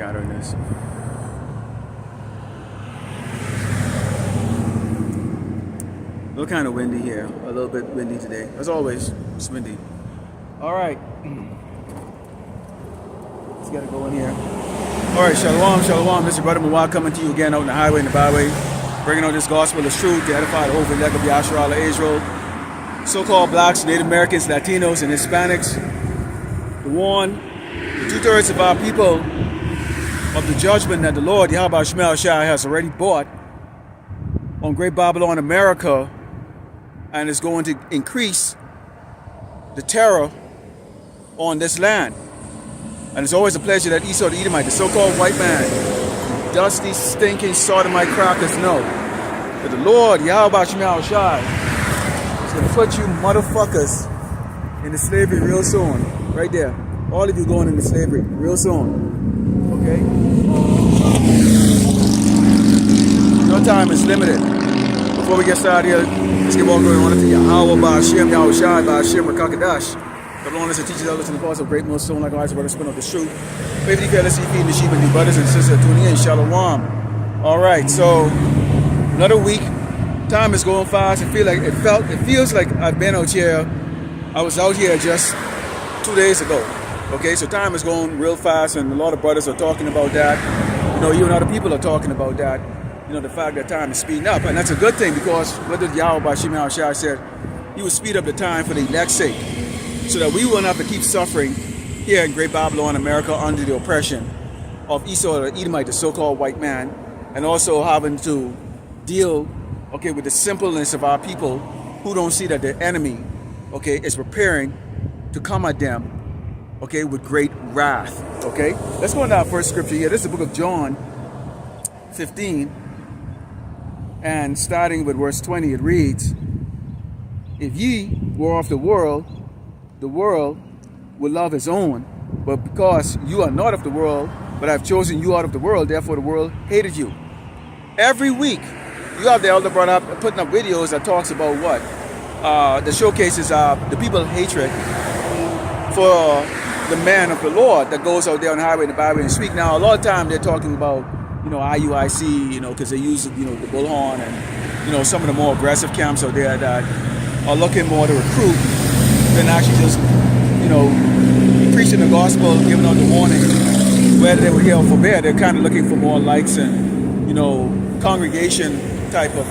gathering is. A little kind of windy here. A little bit windy today. As always, it's windy. All right. Let's get it going here. All right, shalom, shalom. This is your brother Mawad coming to you again out in the highway and the byway, bringing out this gospel of truth to edify the whole elect of Yahshua Israel, so-called blacks, Native Americans, Latinos, and Hispanics, to warn the 2/3 of our people of the judgment that the Lord, Yahweh Shemel Shai, has already brought on Great Babylon, America, and is going to increase the terror on this land. And it's always a pleasure that Esau the Edomite, the so-called white man, dusty, stinking, sodomite crackers know that the Lord, Yahweh Shemel Shai, is going to put you motherfuckers into slavery real soon. Right there. All of you going into slavery real soon. Okay? Your time is limited. Before we get started here, let's give all glory and honor to Yahweh, Ba'ashem, Yahweh Shai, Ba'ashem, Rakakadash. The Lord is the teachers, elders, and the apostles of great millstone, like our eyes, brother, spin off the truth. Faithfully, fearlessly, feeding the sheep and the brothers and sisters tuning in. Shalom. All right, so another week. Time is going fast. It feels like I've been out here. I was out here just 2 days ago. Okay, so time is going real fast, and a lot of brothers are talking about that. You know, even other people are talking about that. You know, the fact that time is speeding up, and that's a good thing because what did Yahweh Shemel Shai said? He would speed up the time for the elect's sake, so that we won't have to keep suffering here in Great Babylon, America, under the oppression of Esau the Edomite, the so-called white man, and also having to deal, okay, with the simpleness of our people who don't see that the enemy, okay, is preparing to come at them, okay, with great wrath. Okay, let's go into our first scripture here. This is the book of John 15, and starting with verse 20, it reads, "If ye were of the world would love his own, but because you are not of the world, but I have chosen you out of the world, therefore the world hated you." Every week, you have the elder brother putting up videos that talks about what? That showcases the people's hatred for the man of the Lord that goes out there on the highway and the byway and speak. Now, a lot of time they're talking about, you know, IUIC, you know, because they use, you know, the bullhorn and, you know, some of the more aggressive camps out there that are looking more to recruit than actually just, you know, preaching the gospel, giving out the warning, whether they were here or forbear. They're kind of looking for more likes and, you know, congregation type of,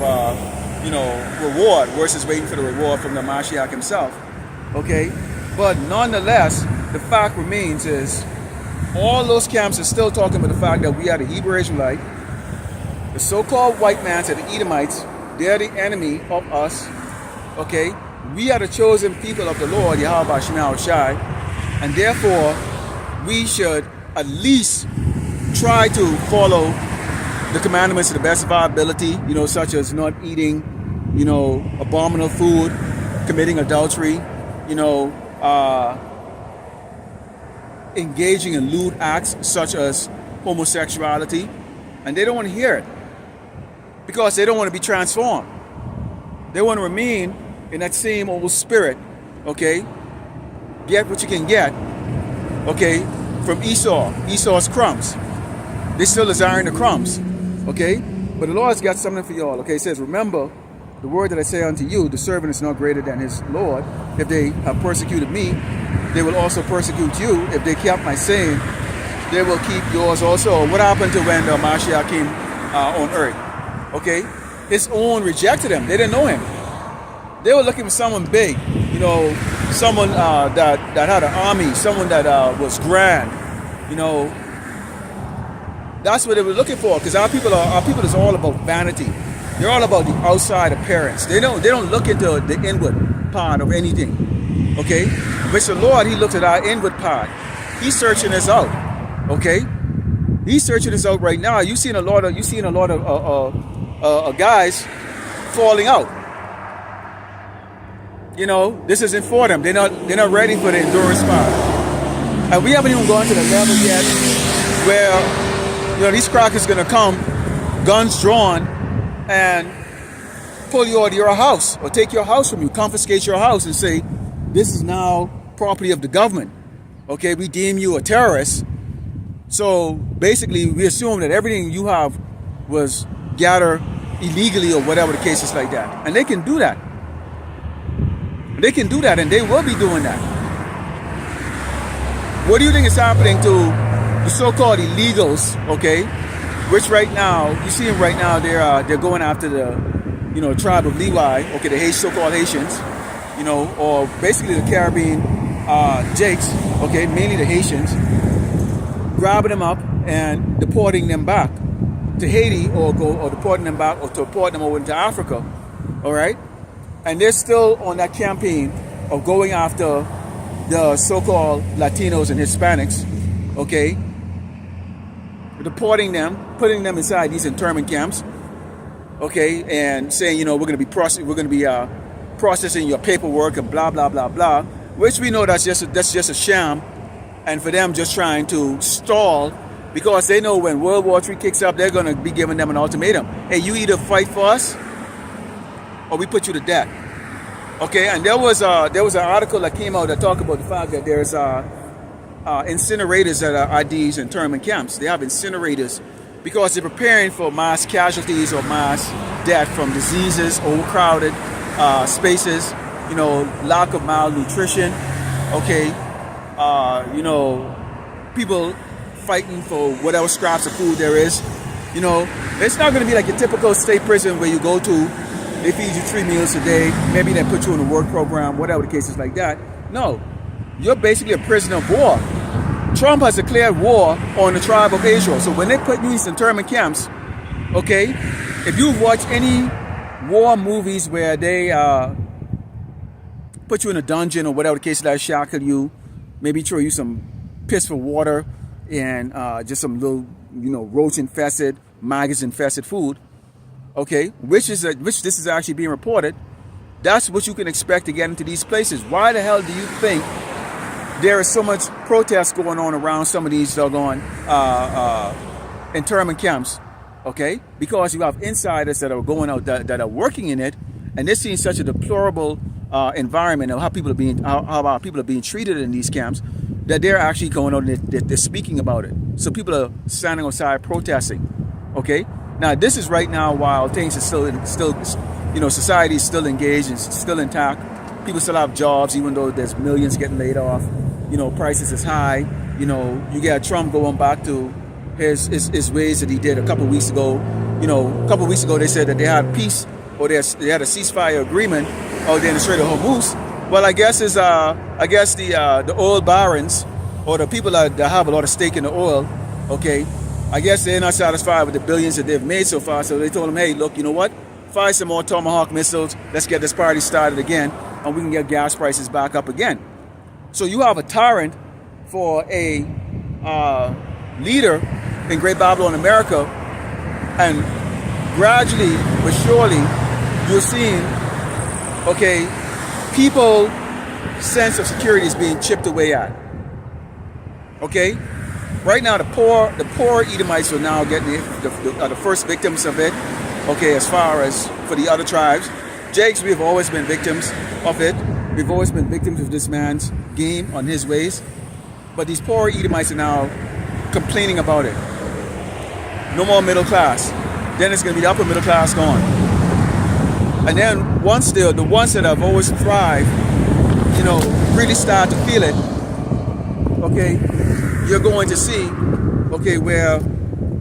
you know, reward versus waiting for the reward from the Mashiach himself. Okay? But nonetheless, the fact remains is all those camps are still talking about the fact that we are the Hebrew Israelite. The so-called white man said the Edomites, they're the enemy of us. Okay? We are the chosen people of the Lord, Yahweh Shemel Shai, and therefore we should at least try to follow the commandments to the best of our ability, you know, such as not eating, you know, abominable food, committing adultery, you know, engaging in lewd acts such as homosexuality, and they don't want to hear it because they don't want to be transformed. They want to remain in that same old spirit, okay? Get what you can get, okay, from Esau's crumbs. They still desiring the crumbs, okay? But the Lord's got something for y'all, okay? It says, "Remember the word that I say unto you, the servant is not greater than his Lord. If they have persecuted me, they will also persecute you. If they kept my saying, they will keep yours also." What happened to when the Mashiach came on earth? Okay? His own rejected him. They didn't know him. They were looking for someone big, you know, someone that had an army, someone that was grand, you know. That's what they were looking for, because our people is all about vanity. They're all about the outside appearance. They don't look into the inward part of anything. Okay? But the Lord, he looks at our inward part. He's searching us out. Okay? He's searching us out right now. You've seen a lot of guys falling out. You know, this isn't for them. They're not ready for the endurance part. And we haven't even gone to the level yet where, you know, these crackers gonna come, guns drawn, and pull you out of your house or take your house from you, confiscate your house and say, this is now property of the government. Okay, we deem you a terrorist. So basically, we assume that everything you have was gathered illegally or whatever the case is like that. And they can do that. They can do that, and they will be doing that. What do you think is happening to the so-called illegals, okay? Which right now, you see them right now, they're going after the, tribe of Levi, okay, the so-called Haitians, or basically the Caribbean Jakes, okay, mainly the Haitians, grabbing them up and deporting them back to Haiti or deporting them back or to deport them over into Africa, all right? And they're still on that campaign of going after the so-called Latinos and Hispanics, okay? Deporting them, putting them inside these internment camps, okay, and saying, we're going to be processing your paperwork and blah blah blah blah, which we know that's just a sham, and for them just trying to stall, because they know when World War III kicks up, they're going to be giving them an ultimatum. Hey, you either fight for us, or we put you to death. Okay, and there was an article that came out that talked about the fact that there's incinerators that are at these internment camps. They have incinerators because they're preparing for mass casualties or mass death from diseases, overcrowded spaces, lack of malnutrition, okay, people fighting for whatever scraps of food there is. It's not going to be like a typical state prison where you go to, they feed you 3 meals a day, maybe they put you in a work program, whatever the case is like that. No, you're basically a prisoner of war. Trump has declared war on the tribe of Israel. So when they put you in these internment camps, okay, if you've watched any war movies where they put you in a dungeon or whatever the case is, like shackle you, maybe throw you some piss for water and just some little, roach infested, maggots infested food, okay, which this is actually being reported, that's what you can expect to get into these places. Why the hell do you think there is so much protest going on around some of these doggone internment camps? Okay, because you have insiders that are going out that are working in it, and they're seeing such a deplorable environment of how people are being treated in these camps, that they're actually going out and they're speaking about it. So people are standing outside protesting. Okay, now this is right now while things are still society is still engaged and still intact. People still have jobs, even though there's millions getting laid off. Prices is high. You get Trump going back to his ways that he did a couple of weeks ago. A couple of weeks ago they said that they had peace, or they had a ceasefire agreement out there in the Strait of Hormuz. Well, I guess the oil barons, or the people that have a lot of stake in the oil, okay, I guess they're not satisfied with the billions that they've made so far. So they told them, hey, look, you know what? Fire some more Tomahawk missiles. Let's get this party started again, and we can get gas prices back up again. So you have a tyrant for a leader in Great Babylon, America, and gradually but surely you're seeing, okay, people's sense of security is being chipped away at. Okay, right now the poor Edomites are now getting the first victims of it. Okay, as far as for the other tribes, Jakes, we've always been victims of it. We've always been victims of this man's game on his ways. But these poor Edomites are now complaining about it. No more middle class. Then it's going to be the upper middle class gone. And then once the ones that have always thrived, really start to feel it, okay, you're going to see, okay, where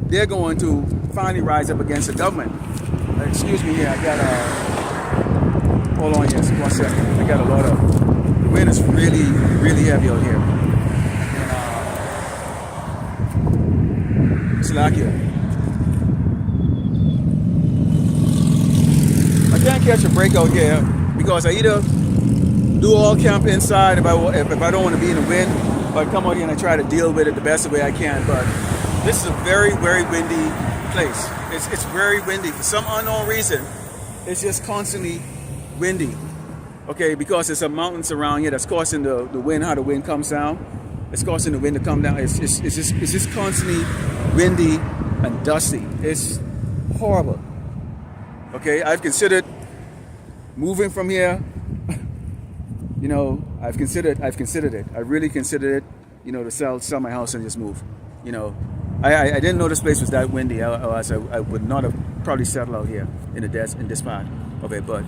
they're going to finally rise up against the government. Excuse me here, I got hold on, yes, 1 second. I got a lot of, the wind is really, really heavy out here. And Slovakia. I can't catch a break out here because I either do all camp inside if I don't want to be in the wind, or I come out here and I try to deal with it the best way I can. But this is a very, very windy place. It's very windy for some unknown reason. It's just constantly windy, okay, because there's some mountains around here that's causing the wind, how the wind comes down. It's causing the wind to come down. It's just constantly windy and dusty. It's horrible. Okay, I've considered moving from here. I've considered it. I really considered it, to sell my house and just move. You know, I didn't know this place was that windy. I would not have probably settled out here in this part of it. But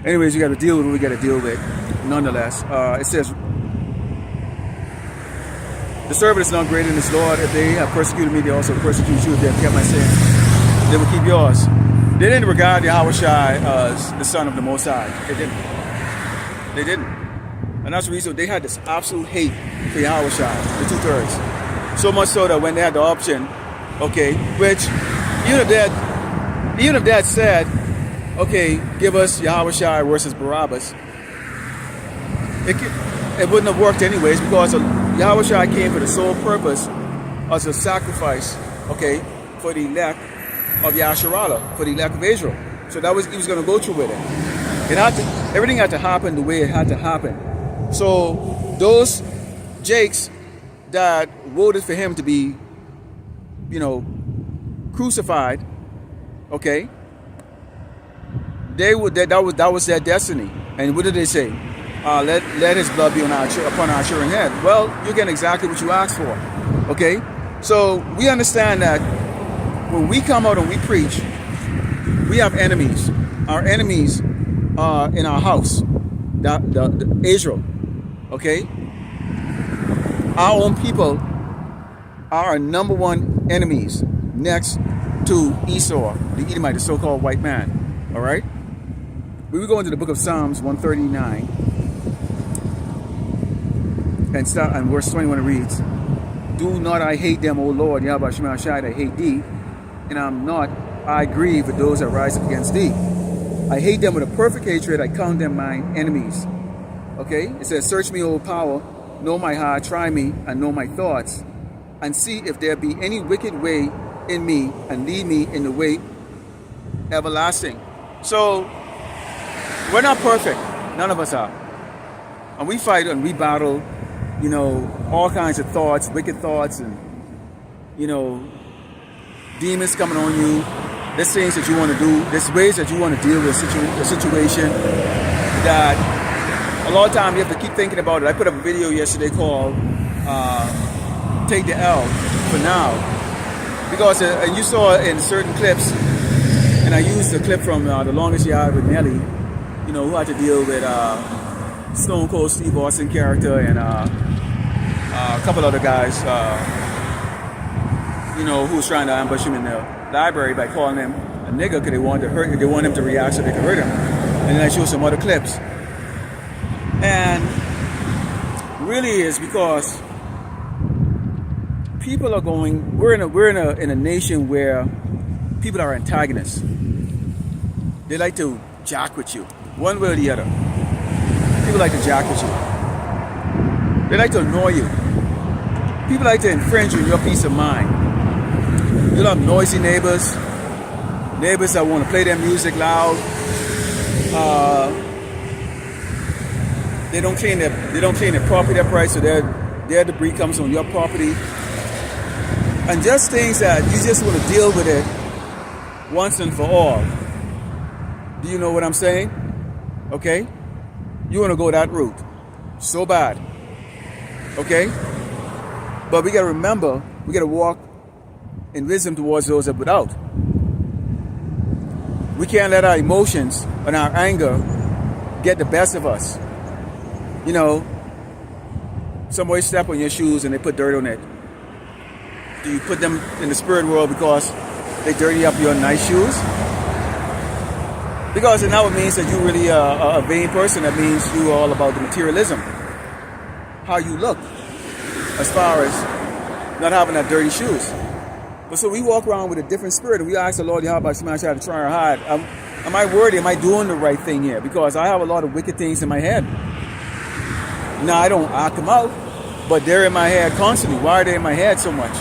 anyways, we got to deal with what we got to deal with. Nonetheless, it says, the servant is not greater than his Lord. If they have persecuted me, they also persecute you. If they have kept my sins, they will keep yours. They didn't regard Yahweh Shai as the son of the Most High. They didn't. They didn't. And that's the reason they had this absolute hate for Yahweh Shai, the 2/3. So much so that when they had the option, okay, which even if they had said, okay, give us Yahweh Shai versus Barabbas, it wouldn't have worked anyways, because Yahweh Shai came for the sole purpose as a sacrifice, okay, for the elect of Yasharallah, for the elect of Israel. So he was going to go through with it. Everything had to happen the way it had to happen. So those Jakes that voted for him to be, crucified, okay, that was their destiny. And what did they say? Let his blood be upon our children's head. Well, you're getting exactly what you asked for. Okay? So we understand that when we come out and we preach, we have enemies. Our enemies are in our house, the Israel. Okay? Our own people are our number one enemies next to Esau, the Edomite, the so-called white man. All right? We will go into the book of Psalms 139. And verse 21 reads, do not I hate them, O Lord, Yahweh Shema Shai, I hate thee, and I grieve with those that rise up against thee. I hate them with a perfect hatred, I count them mine enemies. Okay? It says, search me, O power, know my heart, try me, and know my thoughts, and see if there be any wicked way in me, and lead me in the way everlasting. So, we're not perfect. None of us are. And we fight and we battle, all kinds of thoughts, wicked thoughts, and, demons coming on you. There's things that you want to do. There's ways that you want to deal with a situation that a lot of times you have to keep thinking about it. I put up a video yesterday called Take the L for Now. Because and you saw in certain clips, and I used the clip from The Longest Yard with Nelly, who had to deal with Stone Cold Steve Austin character and a couple other guys, who was trying to ambush him in the library by calling him a nigger because they wanted to hurt him. They wanted him to react so they could hurt him. And then I showed some other clips. And really is because people are going. We're in a nation where people are antagonists. They like to jack with you, one way or the other. People like to jack with you. They like to annoy you. People like to infringe on your peace of mind. You'll have noisy neighbors that want to play their music loud. They don't clean their property upright, so their debris comes on your property. And just things that you just want to deal with it once and for all. Do you know what I'm saying? Okay? You want to go that route. So bad. Okay? But we got to remember, we got to walk in wisdom towards those that without. We can't let our emotions and our anger get the best of us. Somebody step on your shoes and they put dirt on it. Do you put them in the spirit world because they dirty up your nice shoes? Because now it means that you're really a vain person. That means you are all about the materialism. How you look. As far as not having that dirty shoes. But so we walk around with a different spirit. And we ask the Lord, Yahweh Shema Shai, to try our hard. Am I worthy? Am I doing the right thing here? Because I have a lot of wicked things in my head. Now, I don't act them out. But they're in my head constantly. Why are they in my head so much?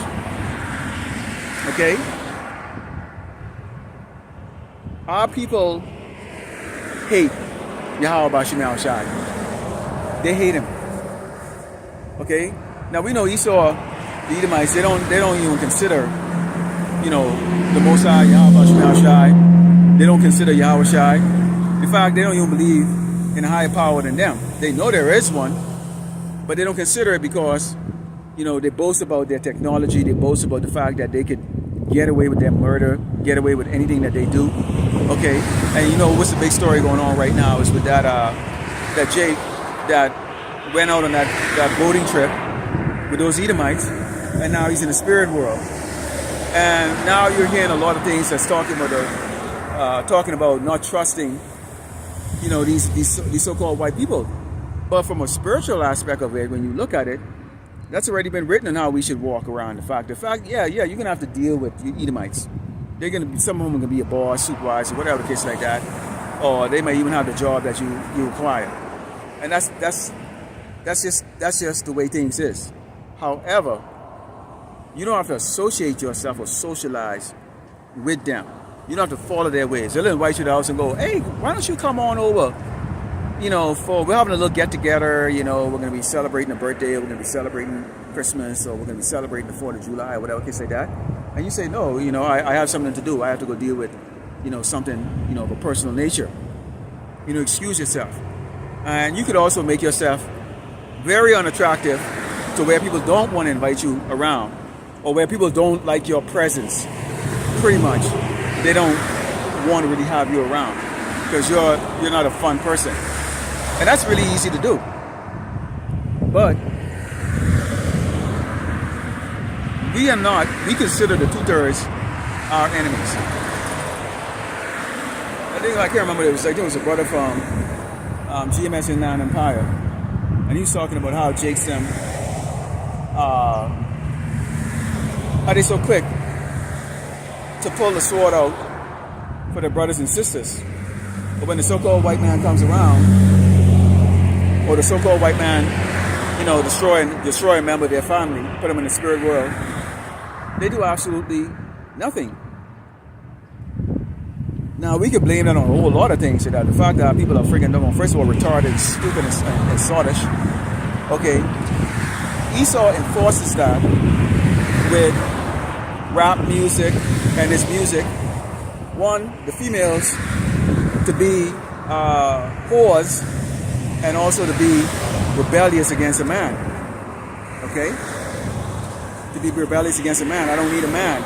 Okay? Our people hate Yahweh Shema Shai. They hate him. Okay? Now we know Esau, the Edomites, they don't even consider, the Most High, Yahweh Shema Shai. They don't consider Yahweh Shai. In fact, they don't even believe in a higher power than them. They know there is one, but they don't consider it because You know, they boast about their technology. They boast about the fact that they could get away with their murder, get away with anything that they do. Okay, and you know what's the big story going on right now is with that Jake that went out on that boating trip with those Edomites, and now he's in the spirit world. And now you're hearing a lot of things that's talking about not trusting, you know, these so-called white people. But from a spiritual aspect of it, when you look at it, that's already been written on how we should walk around. The fact, yeah, you're gonna have to deal with Edomites. They're gonna be, some of them are gonna be a boss, supervisor, whatever the case like that, or they may even have the job that you require. And that's just the way things is. However, you don't have to associate yourself or socialize with them. You don't have to follow their ways. They'll invite you to the house and go, hey, why don't you come on over? You know, we're having a little get together. You know, we're going to be celebrating a birthday, or we're going to be celebrating Christmas, or we're going to be celebrating the 4th of July, or whatever case like that. And you say, no, you know, I have something to do. I have to go deal with, you know, something, you know, of a personal nature. You know, excuse yourself. And you could also make yourself very unattractive to where people don't want to invite you around, or where people don't like your presence. Pretty much, they don't want to really have you around because you're not a fun person. And that's really easy to do. But we consider the 2/3 our enemies. I can't remember, there was a brother from GMS in Nine Empire, and he was talking about how Jake's them, are they so quick to pull the sword out for their brothers and sisters. But when the so-called white man comes around, or the so-called white man, you know, destroy a member of their family, put them in the spirit world, they do absolutely nothing. Now, we could blame that on a whole lot of things. The fact that people are freaking, first of all, retarded, stupid, and sottish. Okay, Esau enforces that with rap music and his music. One, the females to be whores, and also to be rebellious against a man. Okay? To be rebellious against a man. I don't need a man.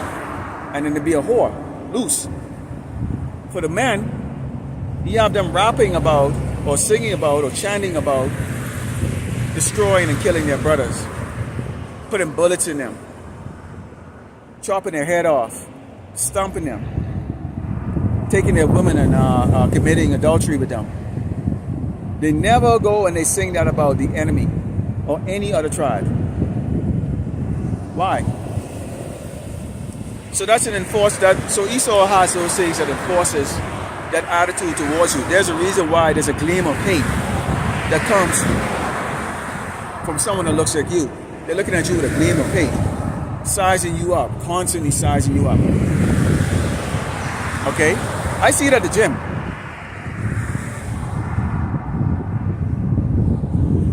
And then to be a whore, loose. For the men, you have them rapping about, or singing about, or chanting about destroying and killing their brothers, putting bullets in them, chopping their head off, stomping them, taking their women and committing adultery with them. They never go and they sing that about the enemy or any other tribe. Why? So that's an so Esau has those things that enforces that attitude towards you. There's a reason why there's a gleam of hate that comes from someone that looks like you. They're looking at you with a gleam of hate, sizing you up, constantly sizing you up. Okay? I see it at the gym.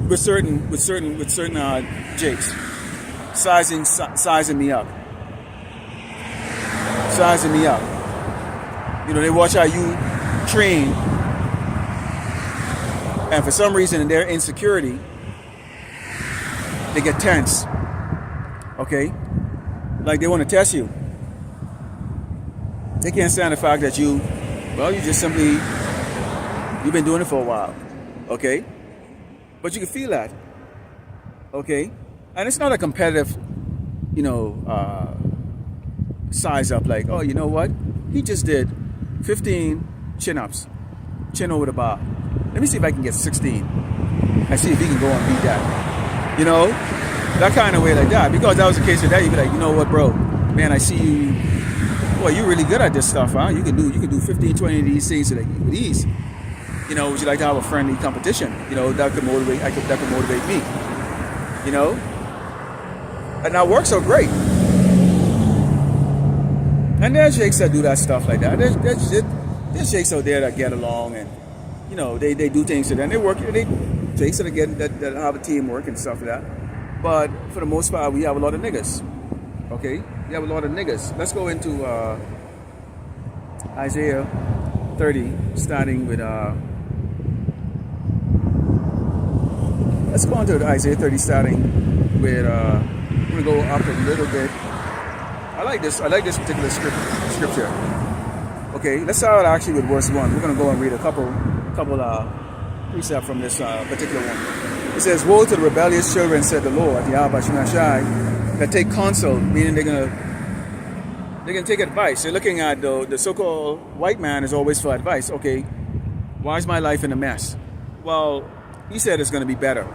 With certain jakes, sizing me up. Sizing me up. You know, they watch how you train, and for some reason in their insecurity, they get tense. Okay? Like they want to test you. They can't stand the fact that you've been doing it for a while. Okay? But you can feel that. Okay? And it's not a competitive, size up like, oh, you know what? He just did 15 chin-ups, chin over the bar. Let me see if I can get 16 and see if he can go and beat that. You know? That kind of way like that. Because that was the case with that, you'd be like, you know what, bro? Man, I see you. Boy, you're really good at this stuff, huh? You can do 15, 20 of these things with ease. You know, would you like to have a friendly competition? You know, that could motivate me. You know? And that works so great. And there's jakes that do that stuff like that. There's jakes out there that get along and, you know, they do things to them. They work, jakes that have a teamwork and stuff like that. But for the most part, we have a lot of niggas. Okay? We have a lot of niggas. Let's go into Isaiah 30, starting with... Let's go into Isaiah 30, starting with going to go up a little bit. I like this particular scripture. Okay, let's start actually with verse 1. We're going to go and read a couple precepts from this particular one. It says, "Woe to the rebellious children, said the Lord, Yahweh Shemashai, that take counsel," meaning they're going to take advice. They're looking at the so-called white man is always for advice. Okay, why is my life in a mess? Well, he said it's going to be better.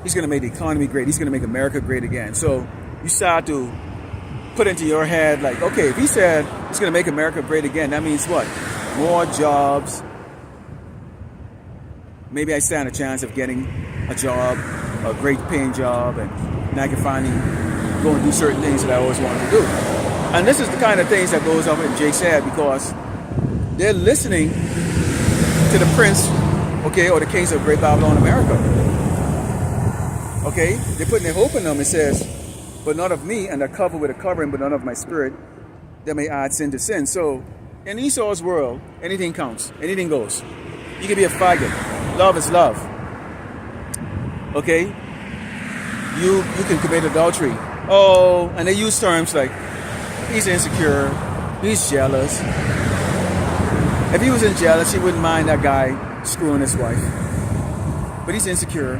He's going to make the economy great. He's going to make America great again. So you start to put into your head like, okay, if he said he's going to make America great again, that means what? More jobs. Maybe I stand a chance of getting a job, a great paying job, and I can finally go and do certain things that I always wanted to do. And this is the kind of things that goes up in Jake said, because they're listening to the prince, okay, or the kings of Great Babylon, America. Okay, they're putting their hope in them. It says, "But not of me, and are covered with a covering, but not of my spirit, that may add sin to sin." So, in Esau's world, anything counts, anything goes. You can be a faggot. Love is love. Okay, you can commit adultery. Oh, and they use terms like he's insecure, he's jealous. If he wasn't jealous, he wouldn't mind that guy screwing his wife. But he's insecure.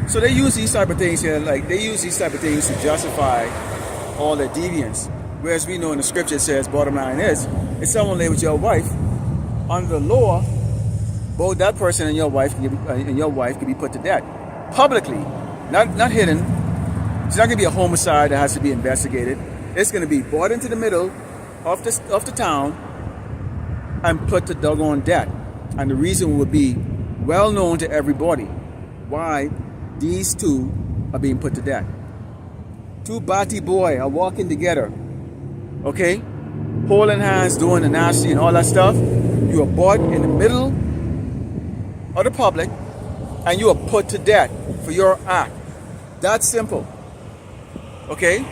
So they use these type of things here, like they use these type of things to justify all their deviance. Whereas we know in the scripture it says, bottom line is, if someone lay with your wife, under the law, both that person and your wife can be put to death publicly, not hidden. It's not going to be a homicide that has to be investigated. It's going to be brought into the middle of the town and put to doggone death. And the reason would be well known to everybody why these two are being put to death. Two batty boy are walking together, okay, holding hands, doing the nasty and all that stuff. You are brought in the middle of the public and you are put to death for your act. That's simple. Okay?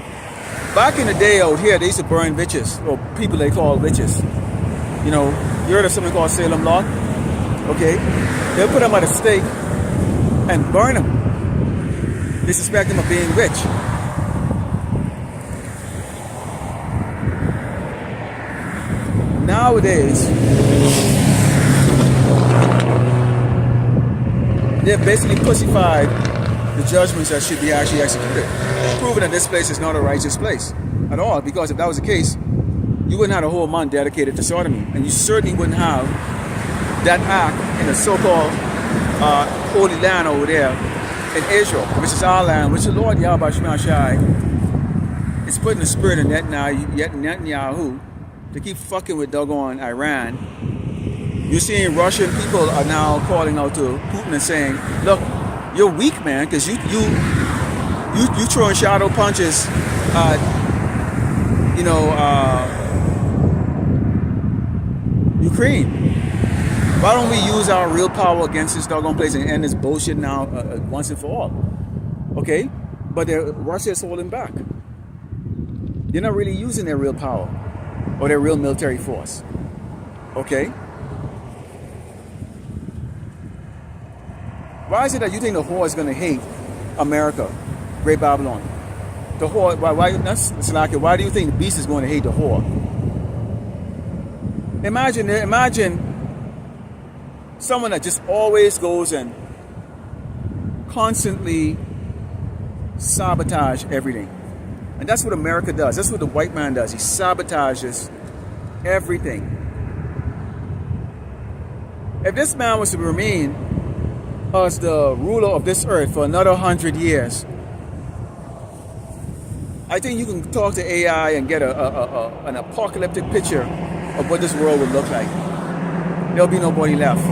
Back in the day out here, they used to burn witches, or people they call witches. You know, you heard of something called Salem Law? Okay? They'll put them at a stake and burn them. They suspect them of being rich. Nowadays, they've basically pussified the judgments that should be actually executed, proving that this place is not a righteous place at all. Because if that was the case, you wouldn't have a whole month dedicated to sodomy, and you certainly wouldn't have that act in the so-called holy land over there in Israel, which is our land, which the Lord Yahweh Shemashai is putting the spirit in Netanyahu to keep fucking with doggone Iran. You're seeing Russian people are now calling out to Putin and saying, "Look, you're weak, man, because you throwing shadow punches at, Ukraine. Why don't we use our real power against this doggone place and end this bullshit now once and for all?" Okay? But Russia is holding back. They're not really using their real power or their real military force. Okay? Why is it that you think the whore is going to hate America, Great Babylon? The whore, why do you think the beast is going to hate the whore? Imagine someone that just always goes and constantly sabotage everything. And that's what America does. That's what the white man does. He sabotages everything. If this man was to remain as the ruler of this earth for another 100 years, I think you can talk to AI and get an apocalyptic picture of what this world would look like. There'll be nobody left.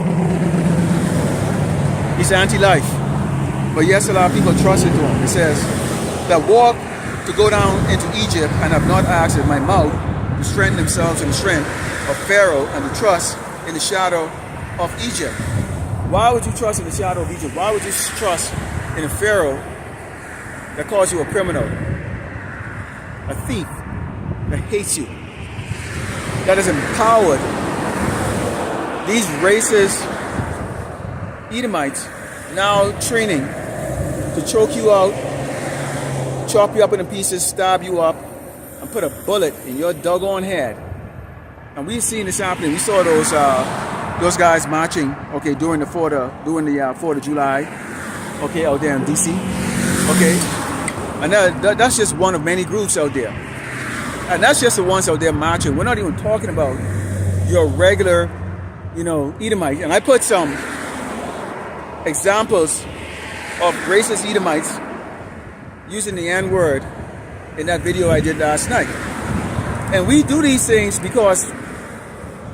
He's anti-life. But yes, a lot of people trust into him. It says that walk to go down into Egypt and have not asked at my mouth to strengthen themselves in the strength of Pharaoh and to trust in the shadow of Egypt. Why would you trust in the shadow of Egypt? Why would you trust in a Pharaoh that calls you a criminal, a thief, that hates you, that has empowered these racist Edomites, now training to choke you out, chop you up into pieces, stab you up, and put a bullet in your doggone head. And we've seen this happening. We saw those guys marching, okay, during the 4th of July, okay, out there in DC, okay. And that's just one of many groups out there. And that's just the ones out there marching. We're not even talking about your regular, Edomite. And I put some examples of racist Edomites using the N-word in that video I did last night. And we do these things because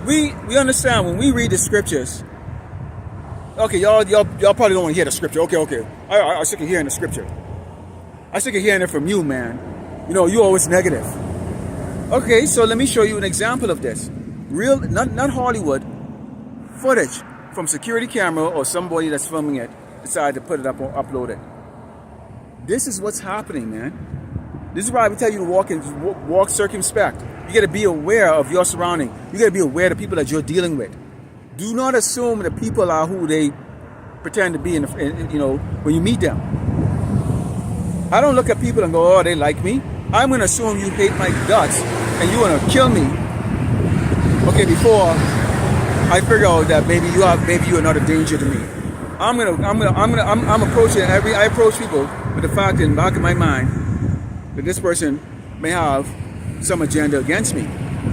we understand when we read the scriptures. Okay, y'all probably don't want to hear the scripture. Okay. I'm sick of hearing the scripture. I'm sick of hearing it from you, man. You always negative. Okay, so let me show you an example of this. Real, not Hollywood, footage from security camera or somebody that's filming it decided to put it up or upload it. This is what's happening, man. This is why we tell you to walk circumspect. You got to be aware of your surrounding. You got to be aware of the people that you're dealing with. Do not assume that people are who they pretend to be when you meet them. I don't look at people and go, oh, they like me. I'm going to assume you hate my guts and you want to kill me. Okay, before I figure out that maybe you are not a danger to me. I'm approaching I approach people with the fact in the back of my mind that this person may have some agenda against me.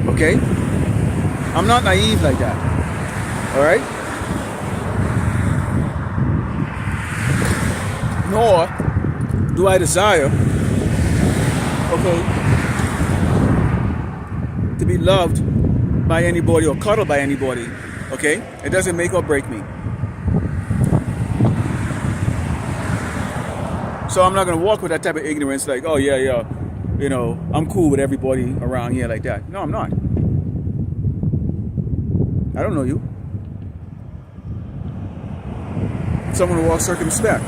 Okay? I'm not naive like that. All right? Nor do I desire, okay, to be loved by anybody or cuddled by anybody. Okay? It doesn't make or break me. So I'm not going to walk with that type of ignorance like, oh yeah, I'm cool with everybody around here like that. No, I'm not. I don't know you. So I'm going to walk circumspect,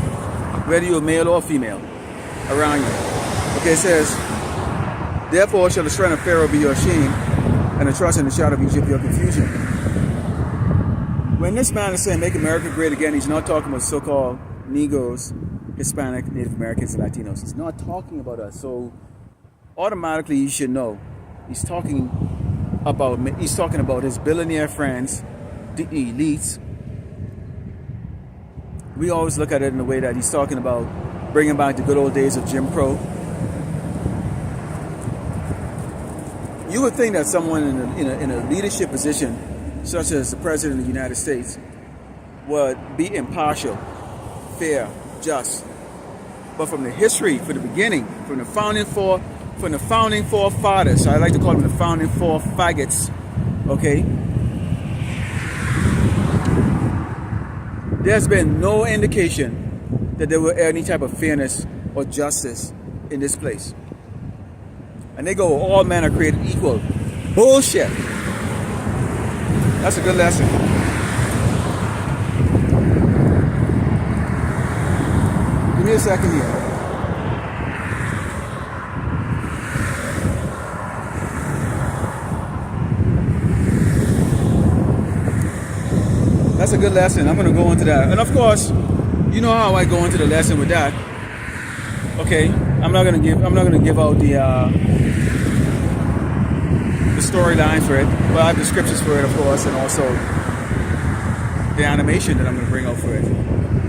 whether you're male or female, around you. Okay, it says, therefore shall the strength of Pharaoh be your shame, and the trust in the shadow of Egypt your confusion. When this man is saying, make America great again, he's not talking about so-called Negroes, Hispanic, Native Americans, and Latinos. He's not talking about us. So automatically you should know he's talking about his billionaire friends, the elites. We always look at it in the way that he's talking about bringing back the good old days of Jim Crow. You would think that someone in a leadership position, such as the President of the United States, would be impartial, fair, just. But from the history, from the beginning, from the founding forefathers, I like to call them the founding four faggots, okay? There's been no indication that there were any type of fairness or justice in this place. And they go, all men are created equal. Bullshit. That's a good lesson. Give me a second here. That's a good lesson. I'm going to go into that. And of course, you know how I go into the lesson with that. Okay, I'm not going to give out the storyline for it, but I have the scriptures for it, of course, and also the animation that I'm going to bring out for it,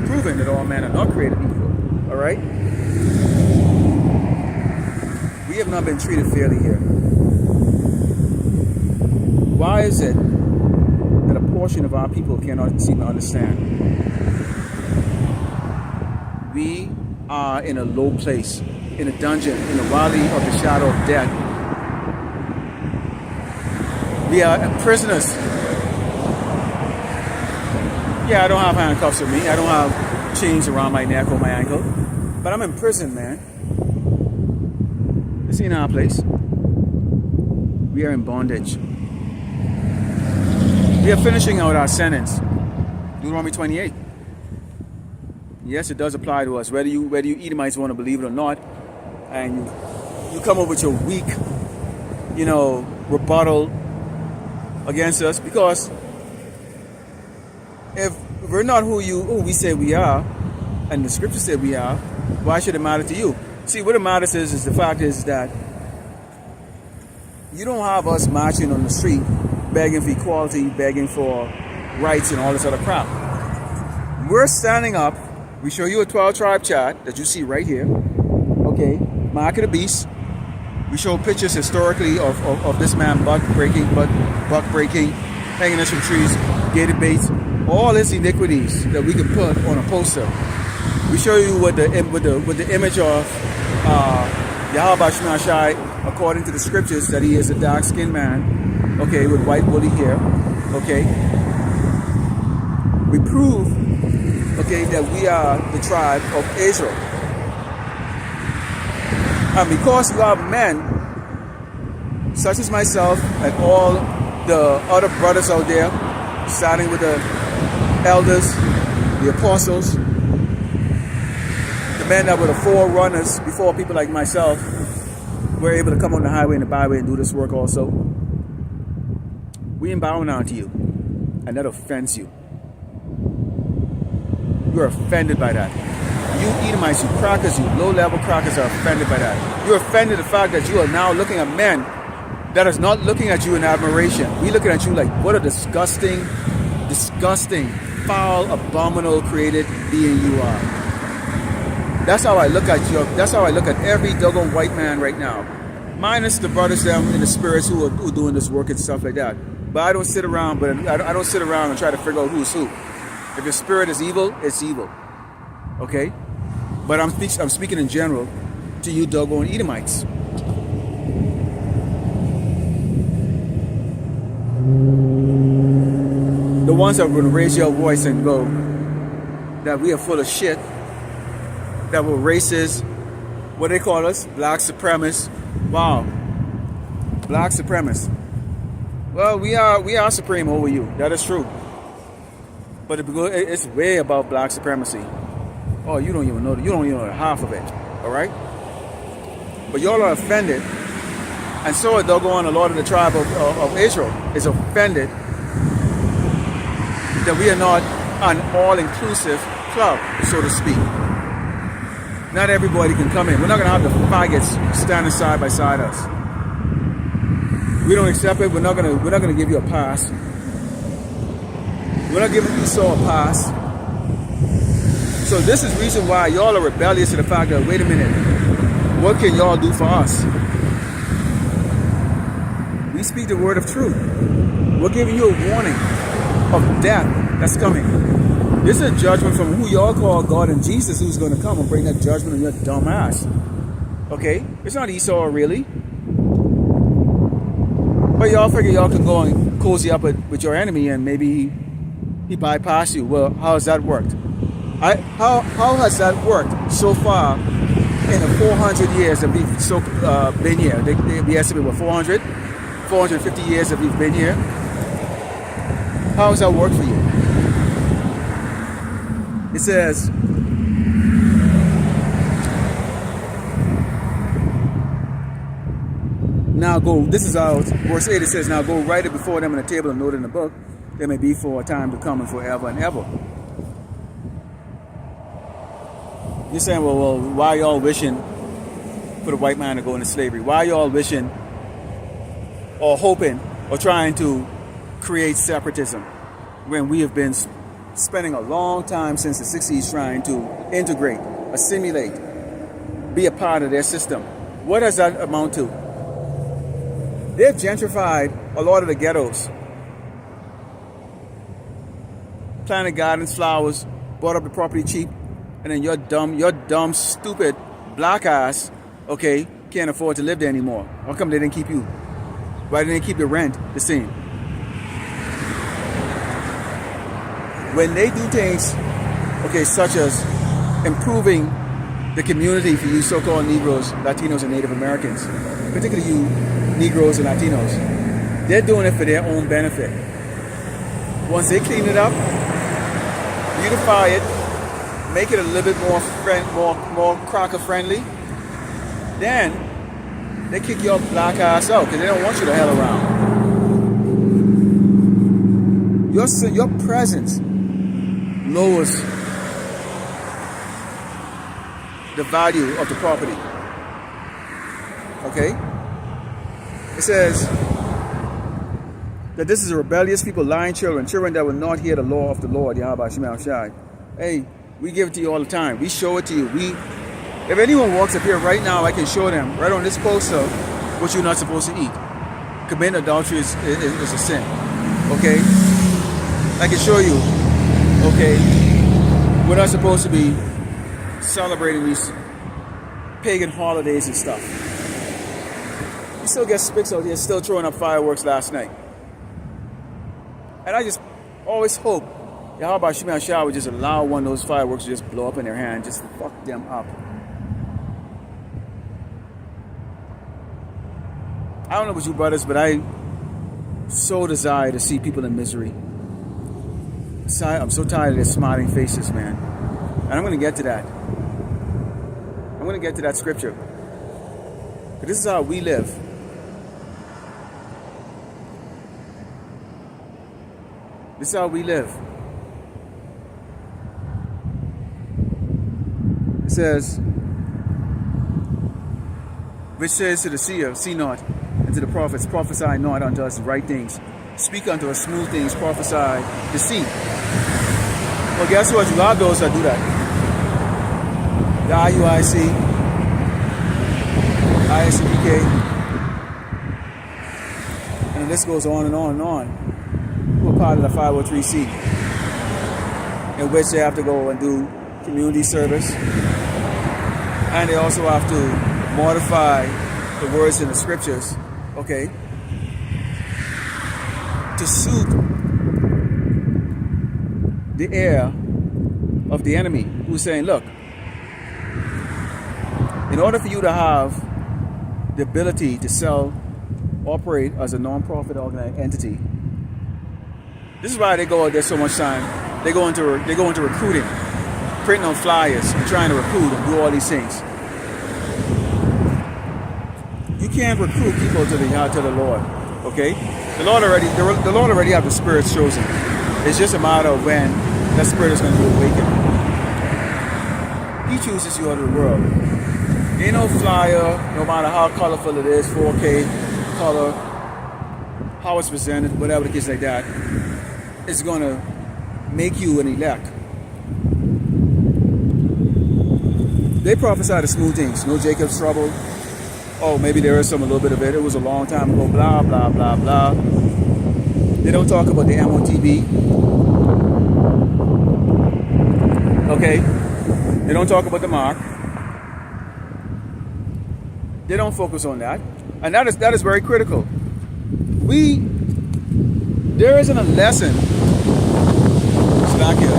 proving that all men are not created equal. All right? We have not been treated fairly here. Why is it that a portion of our people cannot seem to understand? We are in a low place, in a dungeon, in the valley of the shadow of death. We are prisoners. Yeah, I don't have handcuffs with me. I don't have chains around my neck or my ankle. But I'm in prison, man. This ain't our place. We are in bondage. We are finishing out our sentence. Deuteronomy 28. Yes, it does apply to us, whether you Edomites want to believe it or not, and you come up with your weak, rebuttal against us, because if we're not who we say we are, and the scripture said we are, why should it matter to you? See, what it matters is the fact is that you don't have us marching on the street begging for equality, begging for rights and all this other crap. We're standing up. We show you a 12-tribe chart that you see right here. Okay, Mark of the Beast. We show pictures historically of this man buck breaking, hanging us from trees, gated baits, all his iniquities that we can put on a poster. We show you with the image of Yahweh Shai, according to the scriptures, that he is a dark-skinned man, okay, with white woolly hair, okay. We prove, okay, that we are the tribe of Israel. And because you are men, such as myself and all the other brothers out there, starting with the elders, the apostles, the men that were the forerunners before people like myself, were able to come on the highway and the byway and do this work also. We ain't bowing down to you, and that offends you. You're offended by that. You Edomites, you crackers, you low-level crackers are offended by that. You're offended the fact that you are now looking at men that is not looking at you in admiration. We looking at you like, what a disgusting, foul, abominable created being you are. That's how I look at you. That's how I look at every doggone white man right now. Minus the brothers down in the spirits who are doing this work and stuff like that. But I don't sit around, I don't sit around and try to figure out who's who. If your spirit is evil, it's evil. Okay? But I'm speaking in general to you doggone Edomites. The ones that are going to raise your voice and go that we are full of shit, that we're racist, what they call us, black supremacists. Wow. Black supremacists. Well, we are supreme over you. That is true. But it's way about black supremacy. Oh, you don't even know half of it. All right? But y'all are offended. And so doggone a lot of the tribe of Israel is offended that we are not an all-inclusive club, so to speak. Not everybody can come in. We're not going to have the faggots standing side by side us. We don't accept it. We're not going to give you a pass. We're not giving Esau a pass. So this is the reason why y'all are rebellious to the fact that, wait a minute, what can y'all do for us? We speak the word of truth. We're giving you a warning of death that's coming. This is a judgment from who y'all call God and Jesus, who's going to come and bring that judgment on your dumb ass. Okay? It's not Esau, really. But y'all figure y'all can go and cozy up with your enemy and maybe he bypass you. Well, how has that worked? How has that worked so far in the 400 years that we've been here? We estimate, what, 450 years that we've been here? How has that worked for you? It says, now go, this is our verse 8, it says, now go write it before them in a table and note it in the book. There may be for a time to come and forever and ever. You're saying, well, why y'all wishing for the white man to go into slavery? Why y'all wishing or hoping or trying to create separatism when we have been spending a long time since the 60s trying to integrate, assimilate, be a part of their system? What does that amount to? They've gentrified a lot of the ghettos. Planted gardens, flowers, bought up the property cheap, and then your dumb, stupid black ass, okay, can't afford to live there anymore. How come they didn't keep you? Why didn't they keep the rent the same? When they do things, okay, such as improving the community for you so-called Negroes, Latinos, and Native Americans, particularly you Negroes and Latinos, they're doing it for their own benefit. Once they clean it up, beautify it, make it a little bit more cracker friendly, then they kick your black ass out because they don't want you to hell around. Your presence lowers the value of the property. Okay? It says that this is a rebellious people, lying children that will not hear the law of the Lord, Yahweh Shema Shai. Hey, we give it to you all the time. We show it to you. If anyone walks up here right now, I can show them right on this poster what you're not supposed to eat. Committing adultery is a sin. Okay? I can show you. Okay? We're not supposed to be celebrating these pagan holidays and stuff. You still get spics out here still throwing up fireworks last night. And I just always hope Yahweh Shema Shah would just allow one of those fireworks to just blow up in their hand, just fuck them up. I don't know about you brothers, but I so desire to see people in misery. I'm so tired of their smiling faces, man. And I'm going to get to that. I'm going to get to that scripture. But this is how we live. This is how we live. It says, which says to the seer, see not, and to the prophets, prophesy not unto us right things. Speak unto us smooth things, prophesy deceit. Well, guess what? You have those that do that. The IUIC, ISCPK, and the list goes on and on and on. Who are part of the 503C, in which they have to go and do community service, and they also have to modify the words in the scriptures, okay, to suit the ear of the enemy, who's saying, look, in order for you to have the ability to operate as a non-profit organized entity, this is why they go out there so much time. They go into recruiting, printing on flyers, and trying to recruit and do all these things. You can't recruit people to the Lord, okay? The Lord already have the spirits chosen. It's just a matter of when that spirit is going to be awakened. He chooses you out of the world. Ain't no flyer, no matter how colorful it is, 4K color, how it's presented, whatever the case like that, it's going to make you an elect. They prophesy the smooth things. No Jacob's trouble. Oh, maybe there is a little bit of it. It was a long time ago. Blah, blah, blah, blah. They don't talk about the MOTB. Okay? They don't talk about the mark. They don't focus on that. And that is very critical. There isn't a lesson. Slack here.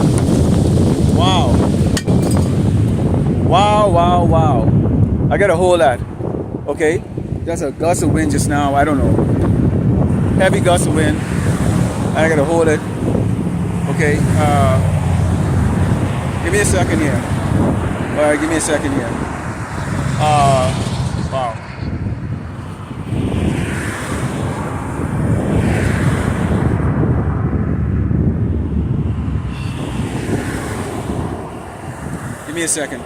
Wow. Wow. I gotta hold that. Okay? That's a gust of wind just now. I don't know. Heavy gust of wind. I gotta hold it. Okay? Give me a second here. Alright, give me a second here. Wow. Give me a second.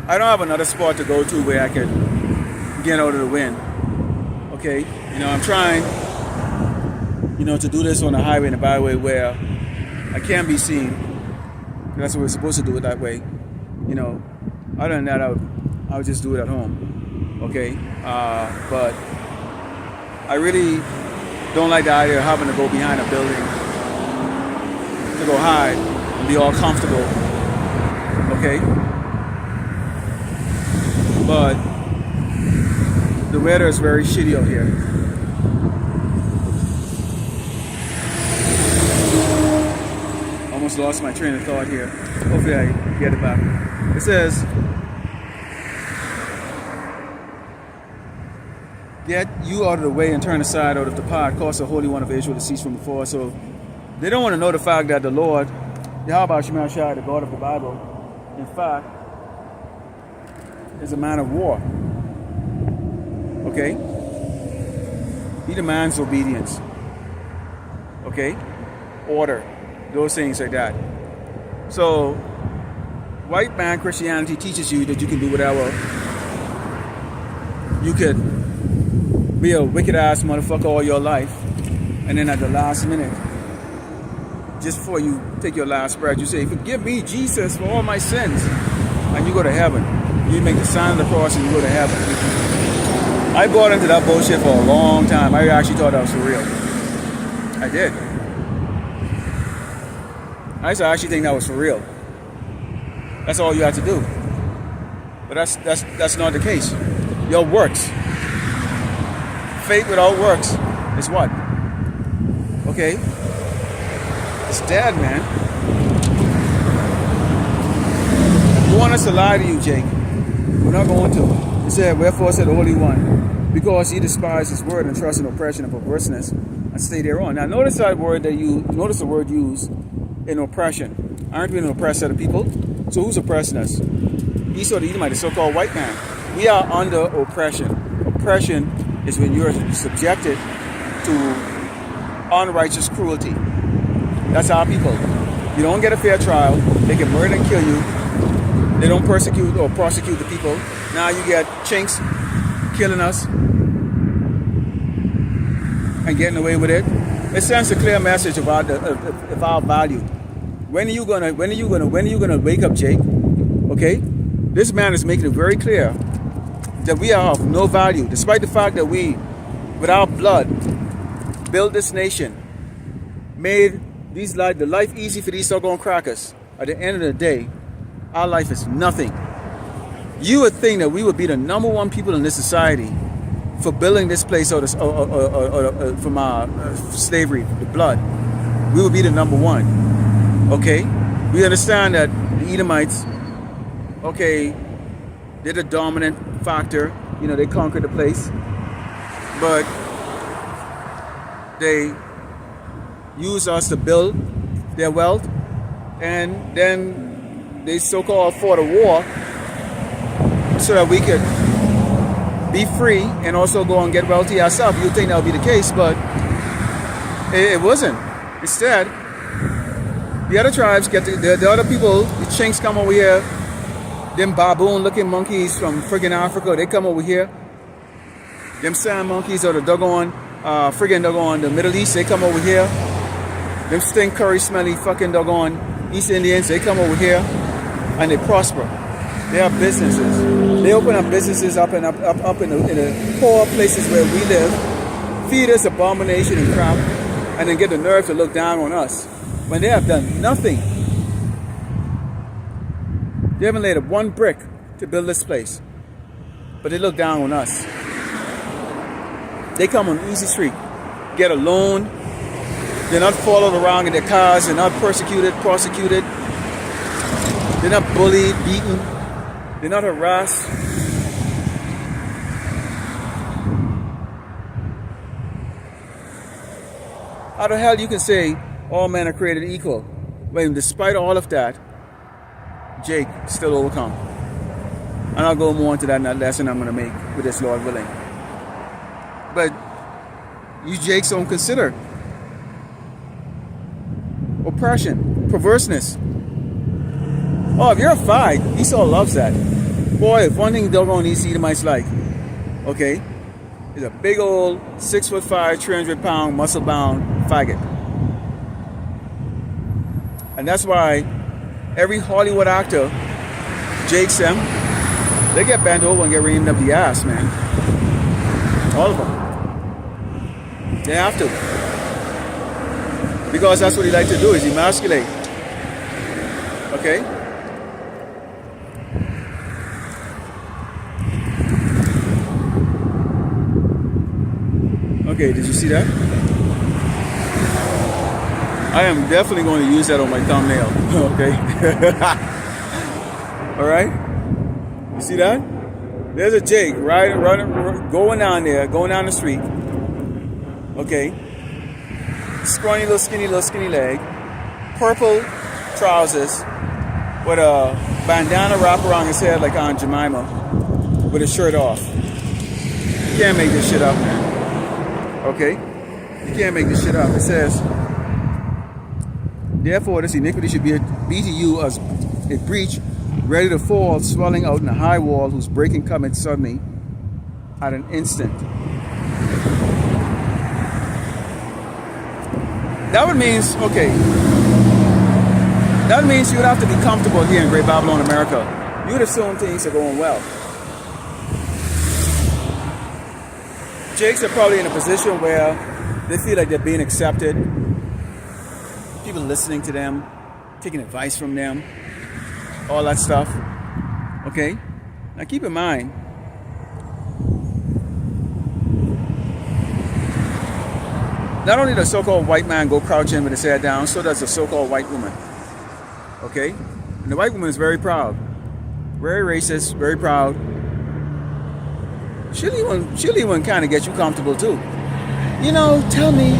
I don't have another spot to go to where I could get out of the wind. Okay, I'm trying, to do this on the highway and the byway where I can be seen. That's what we're supposed to do it that way. Other than that, I would just do it at home. Okay, but I really don't like the idea of having to go behind a building to go hide and be all comfortable. Okay. But the weather is very shitty out here. Almost lost my train of thought here. Hopefully I get it back. It says, get you out of the way and turn aside out of the path, cause the Holy One of Israel to cease from before. So they don't want to know the fact that the Lord, Yahweh Shema Shai, the God of the Bible, in fact, is a man of war. Okay? He demands obedience. okay? Order, those things like that. So, white man Christianity teaches you that you can do whatever. You could be a wicked ass motherfucker all your life, and then at the last minute, just before you take your last breath, you say, "Forgive me, Jesus, for all my sins," and you go to heaven. You make the sign of the cross and you go to heaven. I bought into that bullshit for a long time. I actually thought that was for real. I did. I used to actually think that was for real. That's all you have to do. But that's not the case. Your works. Faith without works is what? Okay? It's dead, man. You want us to lie to you, Jake? We're not going to. He said, "Wherefore said the Holy One, because ye despise his word and trust in oppression and perverseness, and stay thereon." Now notice that word notice the word used in oppression. Aren't we an oppressed set of people? So who's oppressing us? Esau the Edomite, the so-called white man. We are under oppression. Oppression is when you're subjected to unrighteous cruelty. That's our people. You don't get a fair trial. They can murder and kill you. They don't persecute or prosecute the people. Now you get chinks killing us and getting away with it. It sends a clear message about our value. When are you gonna wake up, Jake? Okay? This man is making it very clear that we are of no value, despite the fact that we, with our blood, built this nation, made the life easy for these so-called crackers. At the end of the day, our life is nothing. You would think that we would be the number one people in this society for building this place from our slavery, the blood. We would be the number one. Okay? We understand that the Edomites, okay, they're the dominant factor. You know, they conquered the place. But they use us to build their wealth, and then they so-called fought a war so that we could be free and also go and get wealthy ourselves. You'd think that would be the case, but it wasn't. Instead, the other tribes the other people, the Chinks come over here, them baboon-looking monkeys from friggin' Africa, they come over here. Them sand monkeys or the the Middle East, they come over here. Them stink curry smelly fucking doggone East Indians, they come over here and they prosper. They have businesses. They open up businesses up in the poor places where we live, feed us abomination and crap, and then get the nerve to look down on us when they have done nothing. They haven't laid up one brick to build this place, but they look down on us. They come on easy street, get a loan. They're not followed around in their cars. They're not persecuted, prosecuted. They're not bullied, beaten. They're not harassed. How the hell you can say all men are created equal when despite all of that, Jake still overcome? And I'll go more into that in that lesson I'm going to make with this, Lord willing. But you Jakes don't consider oppression, perverseness. Oh, if you're a fight, Esau loves that. Boy, if one thing doggone these Edomites like, okay, is a big old 6'5", 300-pound, muscle-bound faggot. And that's why every Hollywood actor, Jakes them, they get bent over and get reamed up the ass, man. All of them. They have to. Because that's what he likes to do, is emasculate. Okay? Okay, did you see that? I am definitely going to use that on my thumbnail. Okay? Alright? You see that? There's a Jake going down the street. Okay? Scrawny little skinny leg. Purple trousers with a bandana wrap around his head like Aunt Jemima with his shirt off. You can't make this shit up, man. Okay? You can't make this shit up. It says, Therefore, this iniquity should be to you as a breach, ready to fall, swelling out in a high wall, whose breaking cometh suddenly at an instant. That would means, okay, that means you would have to be comfortable here in Great Babylon, America. You would assume things are going well. Jakes are probably in a position where they feel like they're being accepted. People listening to them, taking advice from them, all that stuff. Okay? Now keep in mind, not only does the so-called white man go crouching with his head down, so does the so-called white woman. Okay? And the white woman is very proud. Very racist, very proud. She'll even kind of get you comfortable too. You know, tell me,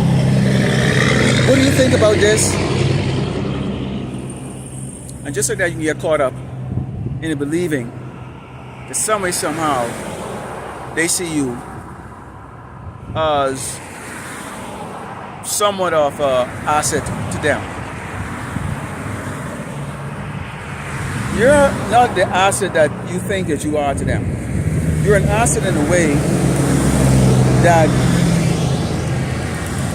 what do you think about this? And just like that, you can get caught up in believing that some way, somehow, they see you as somewhat of an asset to them. You're not the asset that you think that you are to them. You're an asset in a way that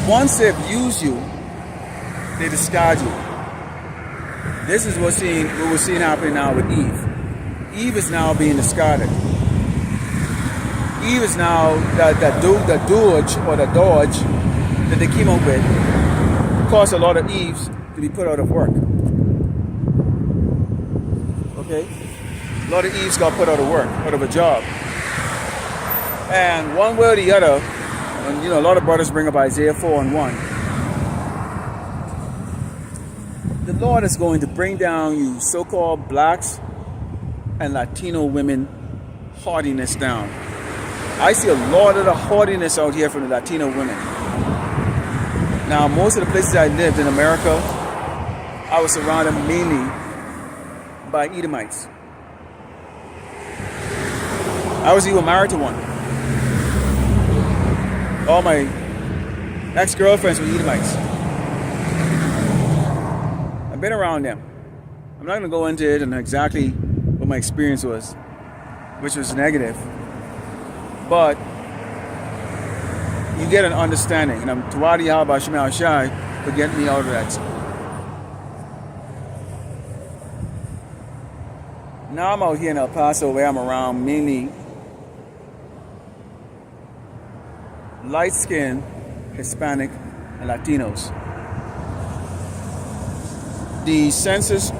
once they've used you, they discard you. This is what we're seeing happening now with Eve. Eve is now being discarded. Eve is now that dodge that they came up with caused a lot of Eves to be put out of work. Okay? A lot of Eves got put out of work, out of a job. And one way or the other, and you know, a lot of brothers bring up Isaiah 4:1. The Lord is going to bring down you so-called blacks and Latino women haughtiness down. I see a lot of the haughtiness out here from the Latino women. Now, most of the places I lived in America, I was surrounded mainly by Edomites. I was even married to one. All my ex-girlfriends were Edomites. I've been around them. I'm not going to go into it and exactly what my experience was, which was negative. But you get an understanding. And I'm Tawadi Yahba Shemal Shai for getting me out of that. Now I'm out here in El Paso where I'm around mainly light-skinned Hispanic and Latinos. The census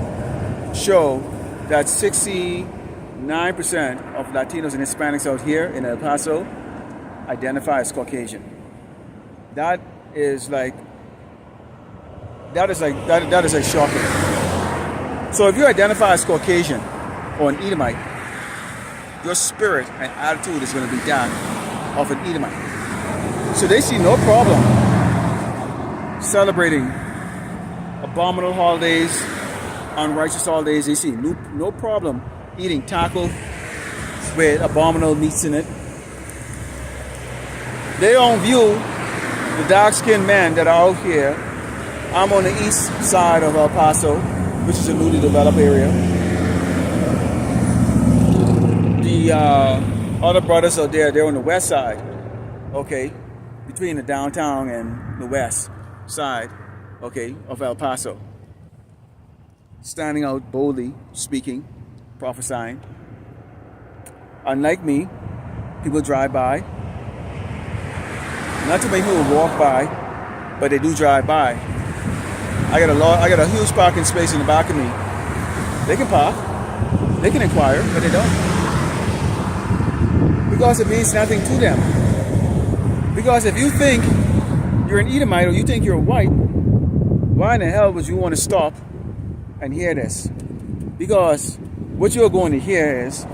show that 69% of Latinos and Hispanics out here in El Paso identify as Caucasian. That is like shocking. So if you identify as Caucasian or an Edomite, your spirit and attitude is going to be that of an Edomite. So they see no problem celebrating abominable holidays, unrighteous holidays. They see no problem eating taco with abominable meats in it. They don't view the dark-skinned men that are out here. I'm on the east side of El Paso, which is a newly developed area. The other brothers out there, they're on the west side, okay, between the downtown and the west side, okay, of El Paso. Standing out boldly, speaking, prophesying. Unlike me, people drive by. Not too many people walk by, but they do drive by. I got a huge parking space in the back of me. They can park, they can inquire, but they don't. Because it means nothing to them. Because if you think you're an Edomite or you think you're white, why in the hell would you want to stop and hear this? Because what you're going to hear is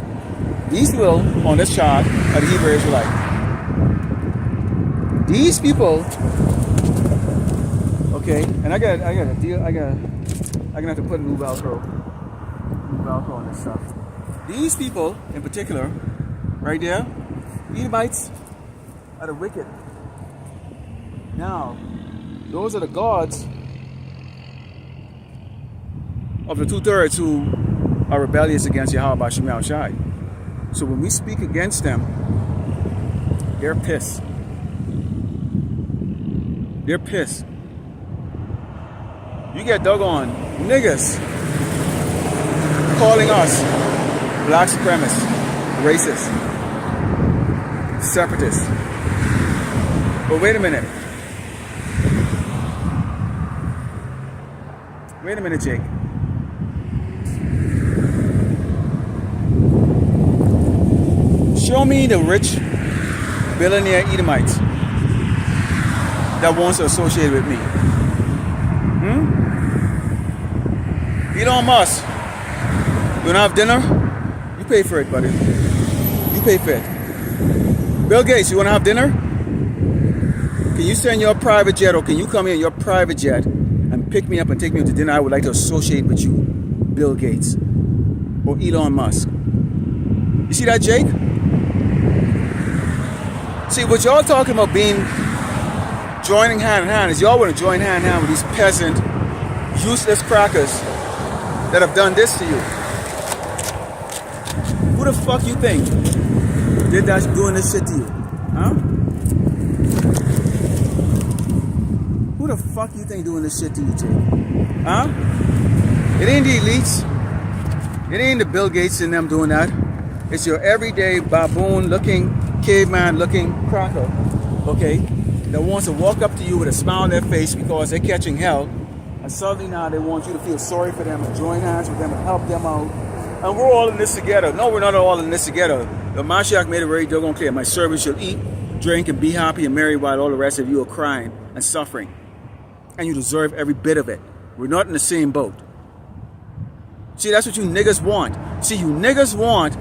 these people on this chart are the Hebrew Israelites. These people, okay, and I got a deal. I'm gonna have to put a new Velcro on this stuff. These people, in particular, right there, Edomites are the wicked. Now, those are the gods of the 2/3 who are rebellious against Yahweh Shem Shai. So when we speak against them, they're pissed. They're pissed. You get doggone niggas calling us black supremacists, racists, separatists. But wait a minute. Wait a minute, Jake. Show me the rich billionaire Edomites that wants to associate with me. Elon Musk, you wanna have dinner? You pay for it, buddy. You pay for it. Bill Gates, you wanna have dinner? Can you send your private jet, or can you come here in your private jet and pick me up and take me to dinner? I would like to associate with you, Bill Gates or Elon Musk. You see that, Jake? See, what y'all talking about being joining hand in hand is y'all want to join hand in hand with these peasant, useless crackers that have done this to you. Who the fuck you think did that, doing this shit to you? Huh? Who the fuck you think doing this shit to you, Jake? Huh? It ain't the elites. It ain't the Bill Gates and them doing that. It's your everyday baboon-looking, caveman-looking cracker, okay, that wants to walk up to you with a smile on their face because they're catching hell, and suddenly now they want you to feel sorry for them and join hands with them and help them out. And we're all in this together. No, we're not all in this together. The Mashiach made it very doggone clear. My servants shall eat, drink, and be happy and merry while all the rest of you are crying and suffering. And you deserve every bit of it. We're not in the same boat. See, that's what you niggas want. See, you niggas want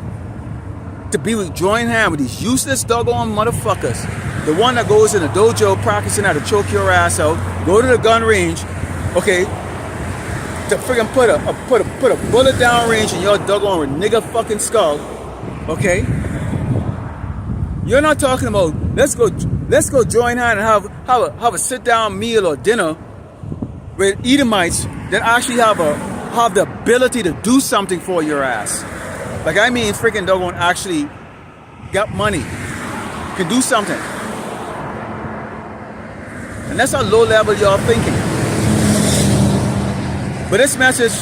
to be with join hand with these useless doggone motherfuckers. The one that goes in the dojo practicing how to choke your ass out, go to the gun range, okay, to friggin' put a bullet down range in your doggone nigga fucking skull, okay? You're not talking about let's go join hand and have a sit down meal or dinner with Edomites that actually have the ability to do something for your ass. Like, I mean, freaking doggone actually got money, can do something. And that's how low level y'all thinking. But this message,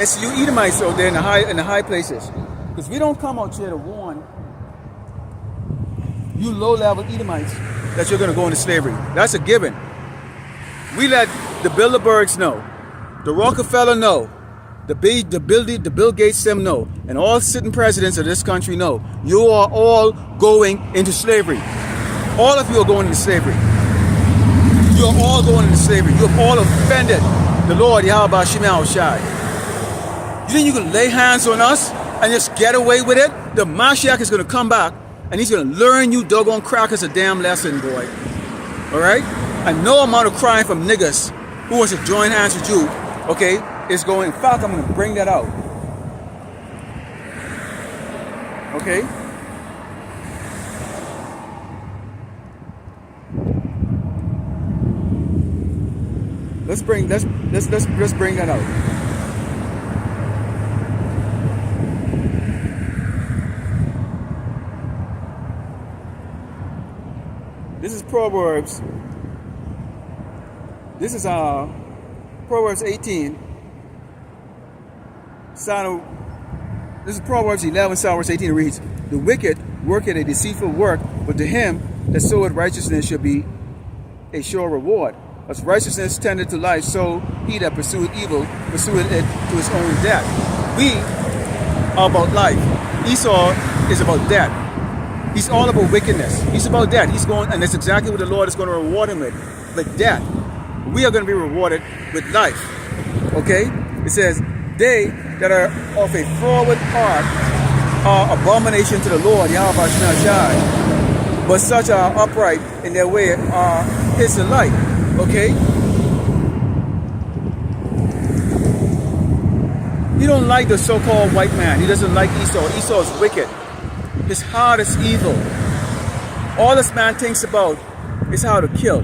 it's you Edomites out there in the high places. Because we don't come out here to warn you low level Edomites that you're going to go into slavery. That's a given. We let the Bilderbergs know, the Rockefeller know, the Bill Gates them know, and all sitting presidents of this country know, you are all going into slavery. All of you are going into slavery. You are all going into slavery. You have all offended the Lord Yahweh Shem Shai. You think you can lay hands on us and just get away with it? The Mashiach is going to come back and he's going to learn you doggone crackers a damn lesson, boy. Alright? And no amount of crying from niggas who wants to join hands with you, okay, is going. In fact, I'm going to bring that out. Okay? Let's bring that out. This is Proverbs. This is Proverbs 18. This is Proverbs 11, verse 18. It reads, "The wicked worketh a deceitful work, but to him that soweth righteousness shall be a sure reward. As righteousness tendeth to life, so he that pursueth evil pursueth it to his own death." We are about life. Esau is about death. He's all about wickedness. He's about death. He's going, and that's exactly what the Lord is going to reward him with death. We are going to be rewarded with life. Okay? It says, "They that are of a forward heart are abomination to the Lord, Yahweh Shai. But such are upright in their way are his delight." Okay? He don't like the so-called white man. He doesn't like Esau. Esau is wicked. His heart is evil. All this man thinks about is how to kill,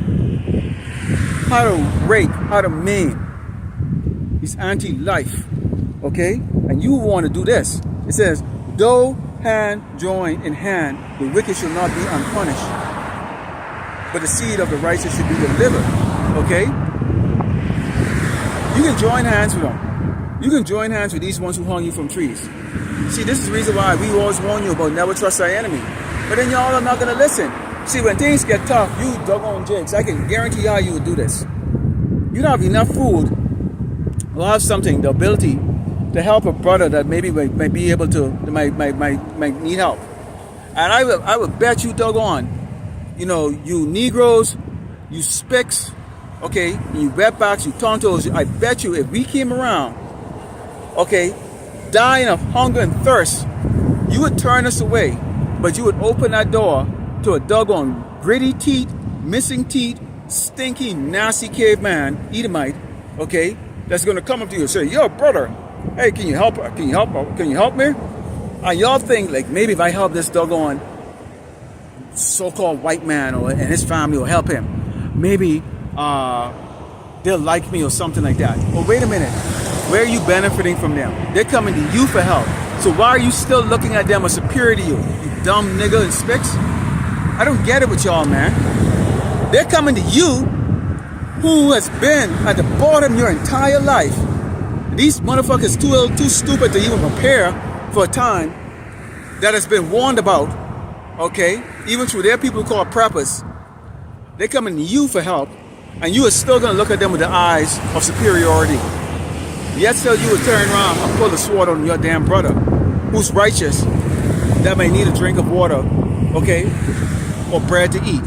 how to rape, how to maim. He's anti-life. Okay? And you want to do this. It says, though hand join in hand, the wicked shall not be unpunished, but the seed of the righteous should be delivered. Okay? You can join hands with them. You can join hands with these ones who hung you from trees. See, this is the reason why we always warn you about never trust our enemy. But then y'all are not going to listen. See, when things get tough, you doggone jigs, I can guarantee y'all you would do this. You don't have enough food or have something, the ability to help a brother that maybe might be able to, might need help. And I would bet you doggone, you know, you Negroes, you Spicks, okay, you wetbacks, you Tontos, I bet you if we came around, okay, dying of hunger and thirst, you would turn us away, but you would open that door to a doggone gritty teeth, missing teeth, stinky, nasty caveman, Edomite, okay, that's going to come up to you and say, yo, brother, hey, can you help? Can you help? Can you help me? And y'all think, like, maybe if I help this doggone so-called white man and his family will help him, maybe they'll like me or something like that. Well, wait a minute. Where are you benefiting from them? They're coming to you for help. So why are you still looking at them as superior to you? You dumb nigga and Spicks? I don't get it with y'all, man. They're coming to you who has been at the bottom your entire life. These motherfuckers too stupid to even prepare for a time that has been warned about, okay? Even through their people called preppers. They're coming to you for help, and you are still going to look at them with the eyes of superiority. Yet still you would turn around and pull the sword on your damn brother, who's righteous, that may need a drink of water, okay? Or bread to eat.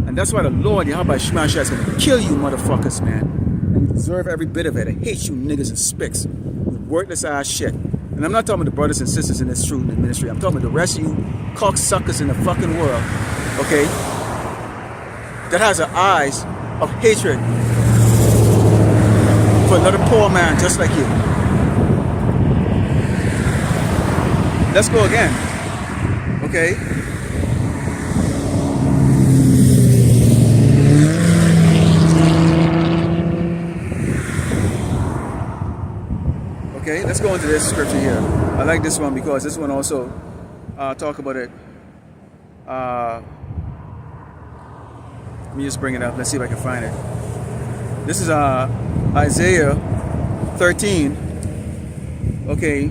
And that's why the Lord, Yahweh Shemash, is going to kill you motherfuckers, man. And you deserve every bit of it. I hate you niggas and Spicks. You worthless ass shit. And I'm not talking about the brothers and sisters in this truth and ministry. I'm talking about the rest of you cocksuckers in the fucking world, okay? That has the eyes of hatred for another poor man just like you. Let's go again, okay? Okay, let's go into this scripture here. I like this one because this one also talk about it. Let me just bring it up. Let's see if I can find it. This is Isaiah 13. Okay.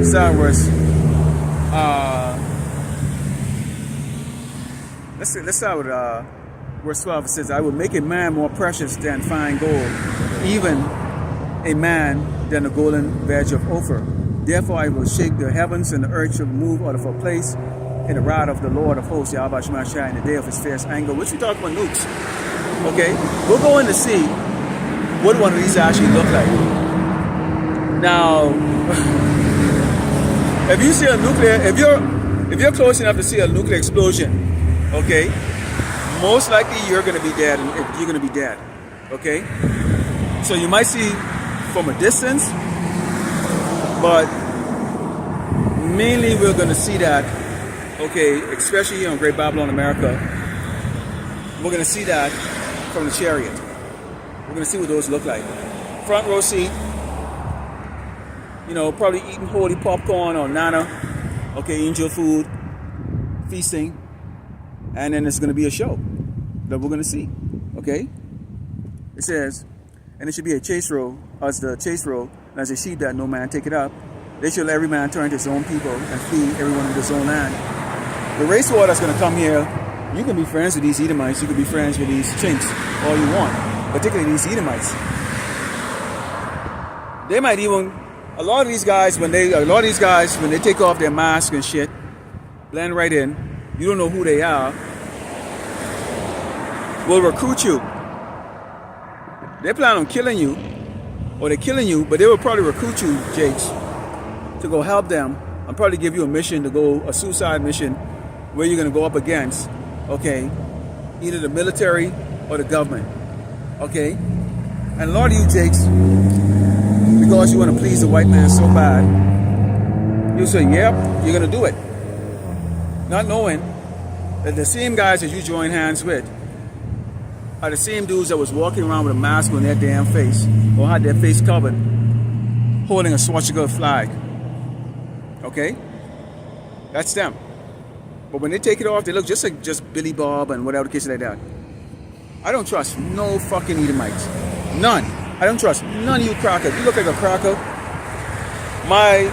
Start verse. Let's start with verse 12. It says, I will make a man more precious than fine gold, even a man than a golden wedge of Ophir. Therefore I will shake the heavens, and the earth shall move out of her place in the wrath of the Lord of hosts, Yahweh Shemashah, in the day of his fierce anger. Which we talk about nukes. Okay? We're going to see what one of these actually look like. Now, if you see a nuclear, if you're close enough to see a nuclear explosion, okay, most likely you're going to be dead, and you're going to be dead. Okay? So you might see from a distance, but mainly we're going to see that, okay, especially here in Great Babylon, America, we're going to see that from the chariot. We're going to see what those look like. Front row seat, you know, probably eating holy popcorn or nana, okay, angel food, feasting, and then it's going to be a show that we're going to see, okay? It says, and it should be a chase row, as the chase row, and as a sheep that no man take it up. They shall every man turn to his own people and flee everyone in his own land. The race war that's going to come here, you can be friends with these Edomites, you can be friends with these chinks all you want, particularly these Edomites. They might even, a lot of these guys when they take off their mask and shit, blend right in, you don't know who they are, will recruit you. They plan on killing you, or they're killing you, but they will probably recruit you, Jakes, to go help them and probably give you a mission to go, a suicide mission, where you're going to go up against, okay, either the military or the government, okay? And a lot of you Jakes, because you want to please the white man so bad, you say, yep, you're going to do it. Not knowing that the same guys that you join hands with are the same dudes that was walking around with a mask on their damn face or had their face covered, holding a swastika flag. Okay? That's them. But when they take it off, they look just like just Billy Bob and whatever the case like that. I don't trust no fucking Edomites. None. I don't trust none of you crackers. You look like a cracker. My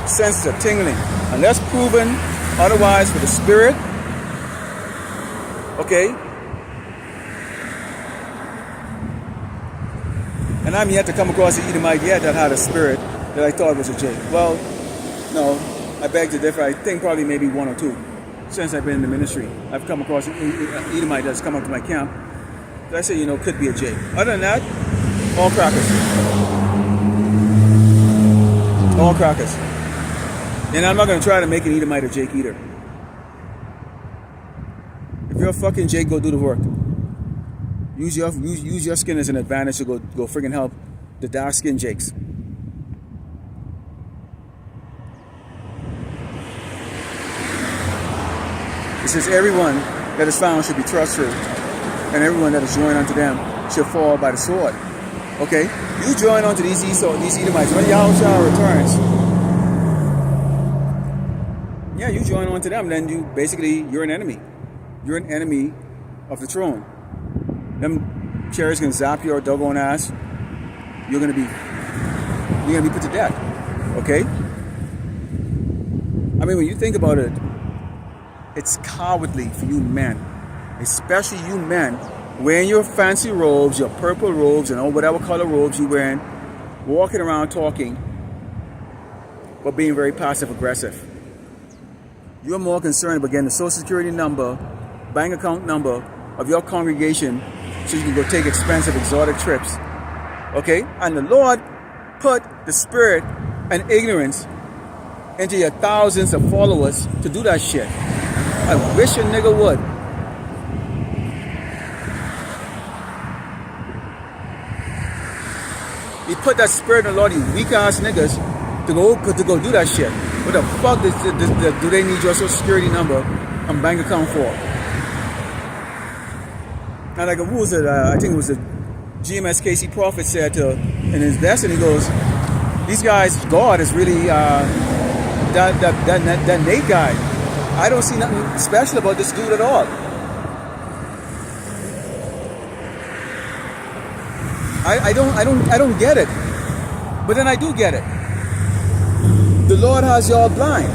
senses are tingling. Unless proven otherwise for the spirit. Okay? And I'm yet to come across an Edomite yet that had a spirit that I thought was a Jake. Well, no, I beg to differ. I think probably maybe one or two since I've been in the ministry. I've come across an Edomite that's come up to my camp that I say, you know, could be a Jake. Other than that, all crackers. All crackers. And I'm not going to try to make an Edomite a Jake either. If you're a fucking Jake, go do the work. Use your skin as an advantage to go friggin' help the dark skinned Jakes. It says everyone that is found should be trusted, and everyone that is joined unto them shall fall by the sword. Okay? You join unto these Edomites. When Yahushua returns, yeah, you join onto them, then you're an enemy. You're an enemy of the throne. Them chariots can zap your doggone ass. You're gonna be put to death. Okay? I mean, when you think about it, it's cowardly for you men, especially you men, wearing your fancy robes, your purple robes, and whatever color robes you're wearing, walking around talking, but being very passive aggressive. You're more concerned about getting the social security number, bank account number of your congregation so you can go take expensive exotic trips. Okay? And the Lord put the spirit and ignorance into your thousands of followers to do that shit. I wish a nigga would. He put that spirit in a lot of you weak ass niggas to go do that shit. What the fuck do they need your social security number and bank account for? And like, who was it? I think it was the GMS Casey Prophet said in his lesson, he goes, these guys, God is really that Nate guy. I don't see nothing special about this dude at all. I don't get it. But then I do get it. The Lord has y'all blind.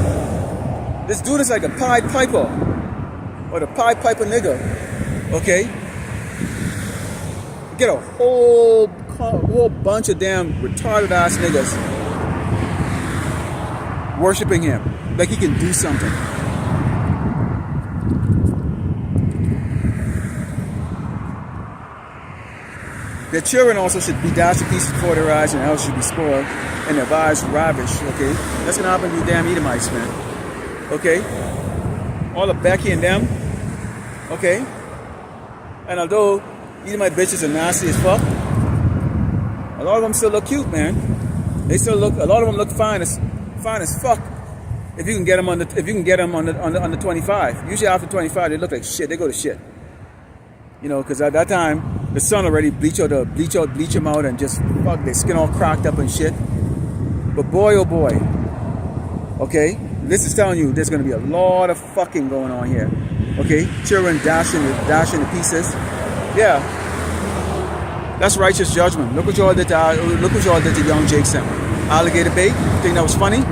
This dude is like a Pied Piper. Or the Pied Piper nigga. Okay? Get a whole bunch of damn retarded ass niggas worshiping him. Like he can do something. Their children also should be dashed to pieces before their eyes, and else should be spoiled, and their lives ravished. Okay, that's gonna happen to you, damn Edomites, man. Okay, all the Becky and them. Okay, and although Edomite bitches are nasty as fuck, a lot of them still look cute, man. They still look. A lot of them look fine as fuck. If you can get them on the 25. Usually after 25, they look like shit. They go to shit. You know, because at that time, the sun already bleach them out and just fuck, their skin all cracked up and shit. But boy, oh boy, okay, this is telling you there's going to be a lot of fucking going on here. Okay, children dashing to pieces. Yeah, that's righteous judgment. Look what y'all did to young Jason. Alligator bait. Think that was funny?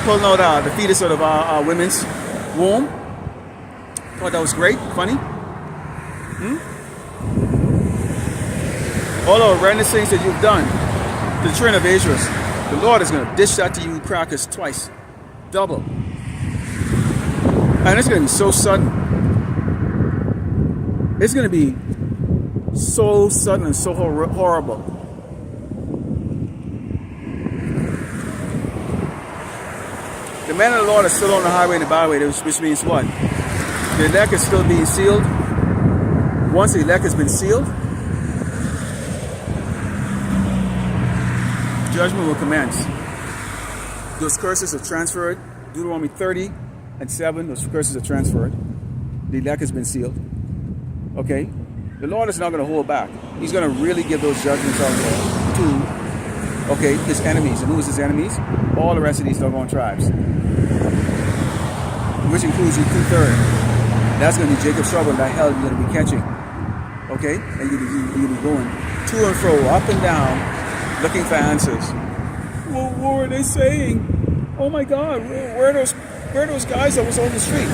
Pulling out the fetus out of our women's womb. Thought that was great, funny. All the horrendous things that you've done to the children of Israel, the Lord is going to dish that to you crackers twice, double. And it's going to be so sudden. It's going to be so sudden and so horrible. The men of the Lord are still on the highway and the byway, which means what? The elect is still being sealed. Once the elect has been sealed, judgment will commence. Those curses are transferred. Deuteronomy 30, and 7, those curses are transferred. The elect has been sealed. Okay? The Lord is not going to hold back. He's going to really give those judgments out there to, okay, his enemies. And who is his enemies? All the rest of these doggone tribes, which includes you 2/3. That's going to be Jacob's trouble, and that hell you're going to be catching. Okay? And you're going to be going to and fro, up and down, looking for answers. Well, what were they saying? Oh my God, where are those guys that was on the street?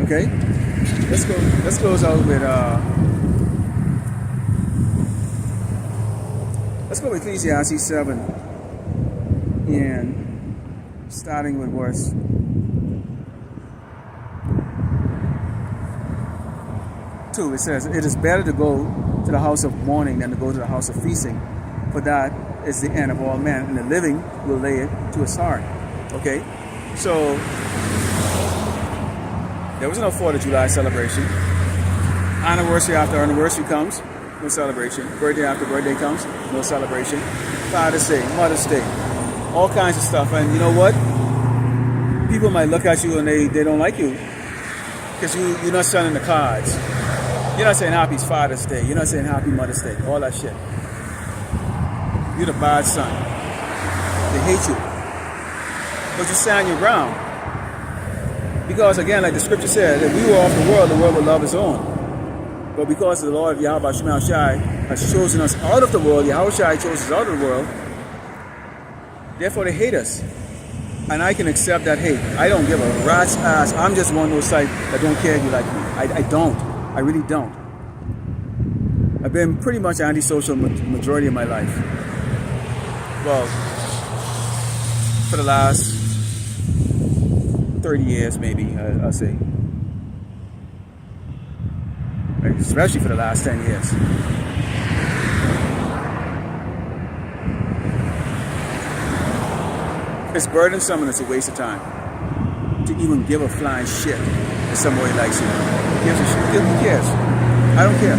Okay? Let's close out with let's go with Ecclesiastes 7 and starting with verse 2. It says, "It is better to go to the house of mourning than to go to the house of feasting, for that is the end of all men, and the living will lay it to his heart." Okay? So there was no 4th of July celebration. Anniversary after anniversary comes, no celebration. Birthday after birthday comes, no celebration. Father's Day, Mother's Day, all kinds of stuff. And you know what? People might look at you and they don't like you because you're not sending the cards. You're not saying Happy Father's Day. You're not saying Happy Mother's Day. All that shit. You're the bad son. They hate you. But you stand your ground. Because again, like the scripture said, if we were off the world would love his own. But because the Lord Yahweh Shema Shai has chosen us out of the world, Yahweh Shai chose us out of the world, therefore they hate us. And I can accept that hate. I don't give a rat's ass. I'm just one of those type that don't care if you like me. I don't. I really don't. I've been pretty much antisocial majority of my life. Well, for the last 30 years maybe, I'll say. Especially for the last 10 years. It's burdensome and it's a waste of time to even give a flying shit if somebody likes you. Who gives a shit? Who cares? I don't care.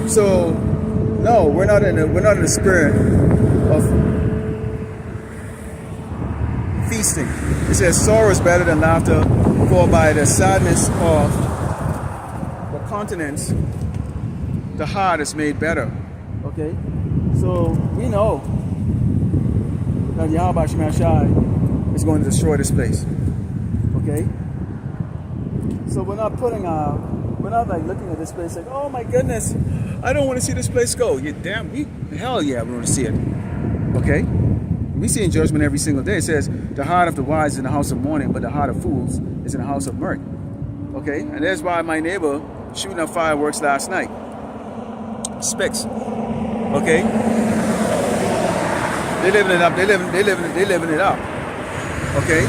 So, no, we're not in the spirit of feasting. It says sorrow is better than laughter, for by the sadness of the countenance, the heart is made better. Okay? So we know that Yahweh Shema Shai is going to destroy this place. Okay? So we're not like looking at this place like, oh my goodness, I don't want to see this place go. Hell yeah, we want to see it. Okay? We see in judgment every single day. It says, the heart of the wise is in the house of mourning, but the heart of fools is in the house of mirth. Okay? And that's why my neighbor shooting up fireworks last night. Spicks. Okay? They living it up. They living it up. Okay?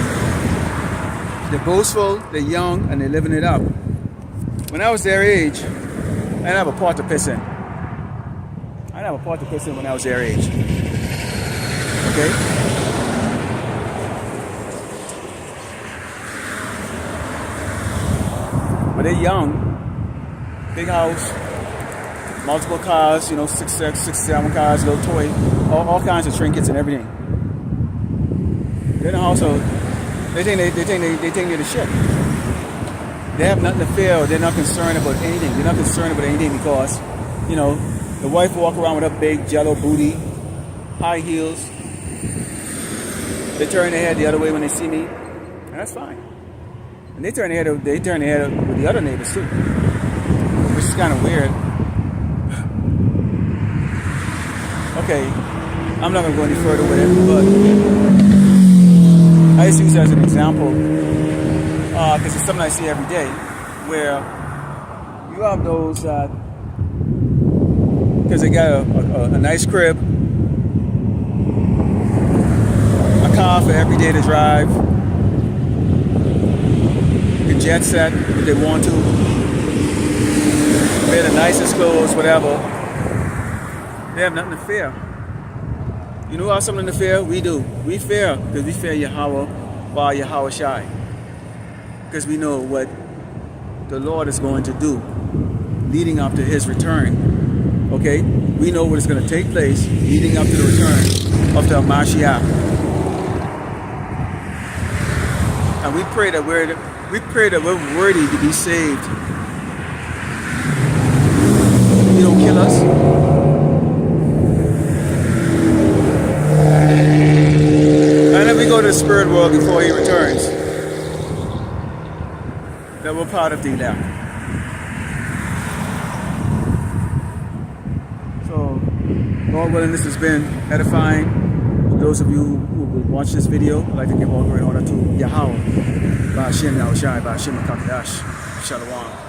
They're boastful, they're young, and they're living it up. When I was their age, I didn't have a pot to piss in. I didn't have a pot to piss in when I was their age. Okay? But they're young, big house, multiple cars, 6, 7 cars, little toy, all kinds of trinkets and everything. They're in the house, so they think they're the shit. They have nothing to fear. They're not concerned about anything. They're not concerned about anything because, the wife walk around with a big jello booty, high heels. They turn their head the other way when they see me, and that's fine. And they turn their head with the other neighbors too, which is kind of weird. Okay, I'm not going to go any further with it, but I just use it as an example because it's something I see every day where you have those that, because they got a nice crib, a car for every day to drive, you can jet set if they want to, wear the nicest clothes, whatever. They have nothing to fear. You know who has something to fear? We do. We fear because we fear Yahweh by Yahweh Shai. Because we know what the Lord is going to do leading up to his return. Okay, we know what is going to take place leading up to the return of the Mashiach, and we pray that we're worthy to be saved. He don't kill us. And then we go to the spirit world before he returns. That we're part of the elect. So, Lord willing, this has been edifying. To those of you who will watch this video, I'd like to give all glory and honor to Yahweh, Ba'ashem Yahushai, Ba'ashem Makakadash, Shalom.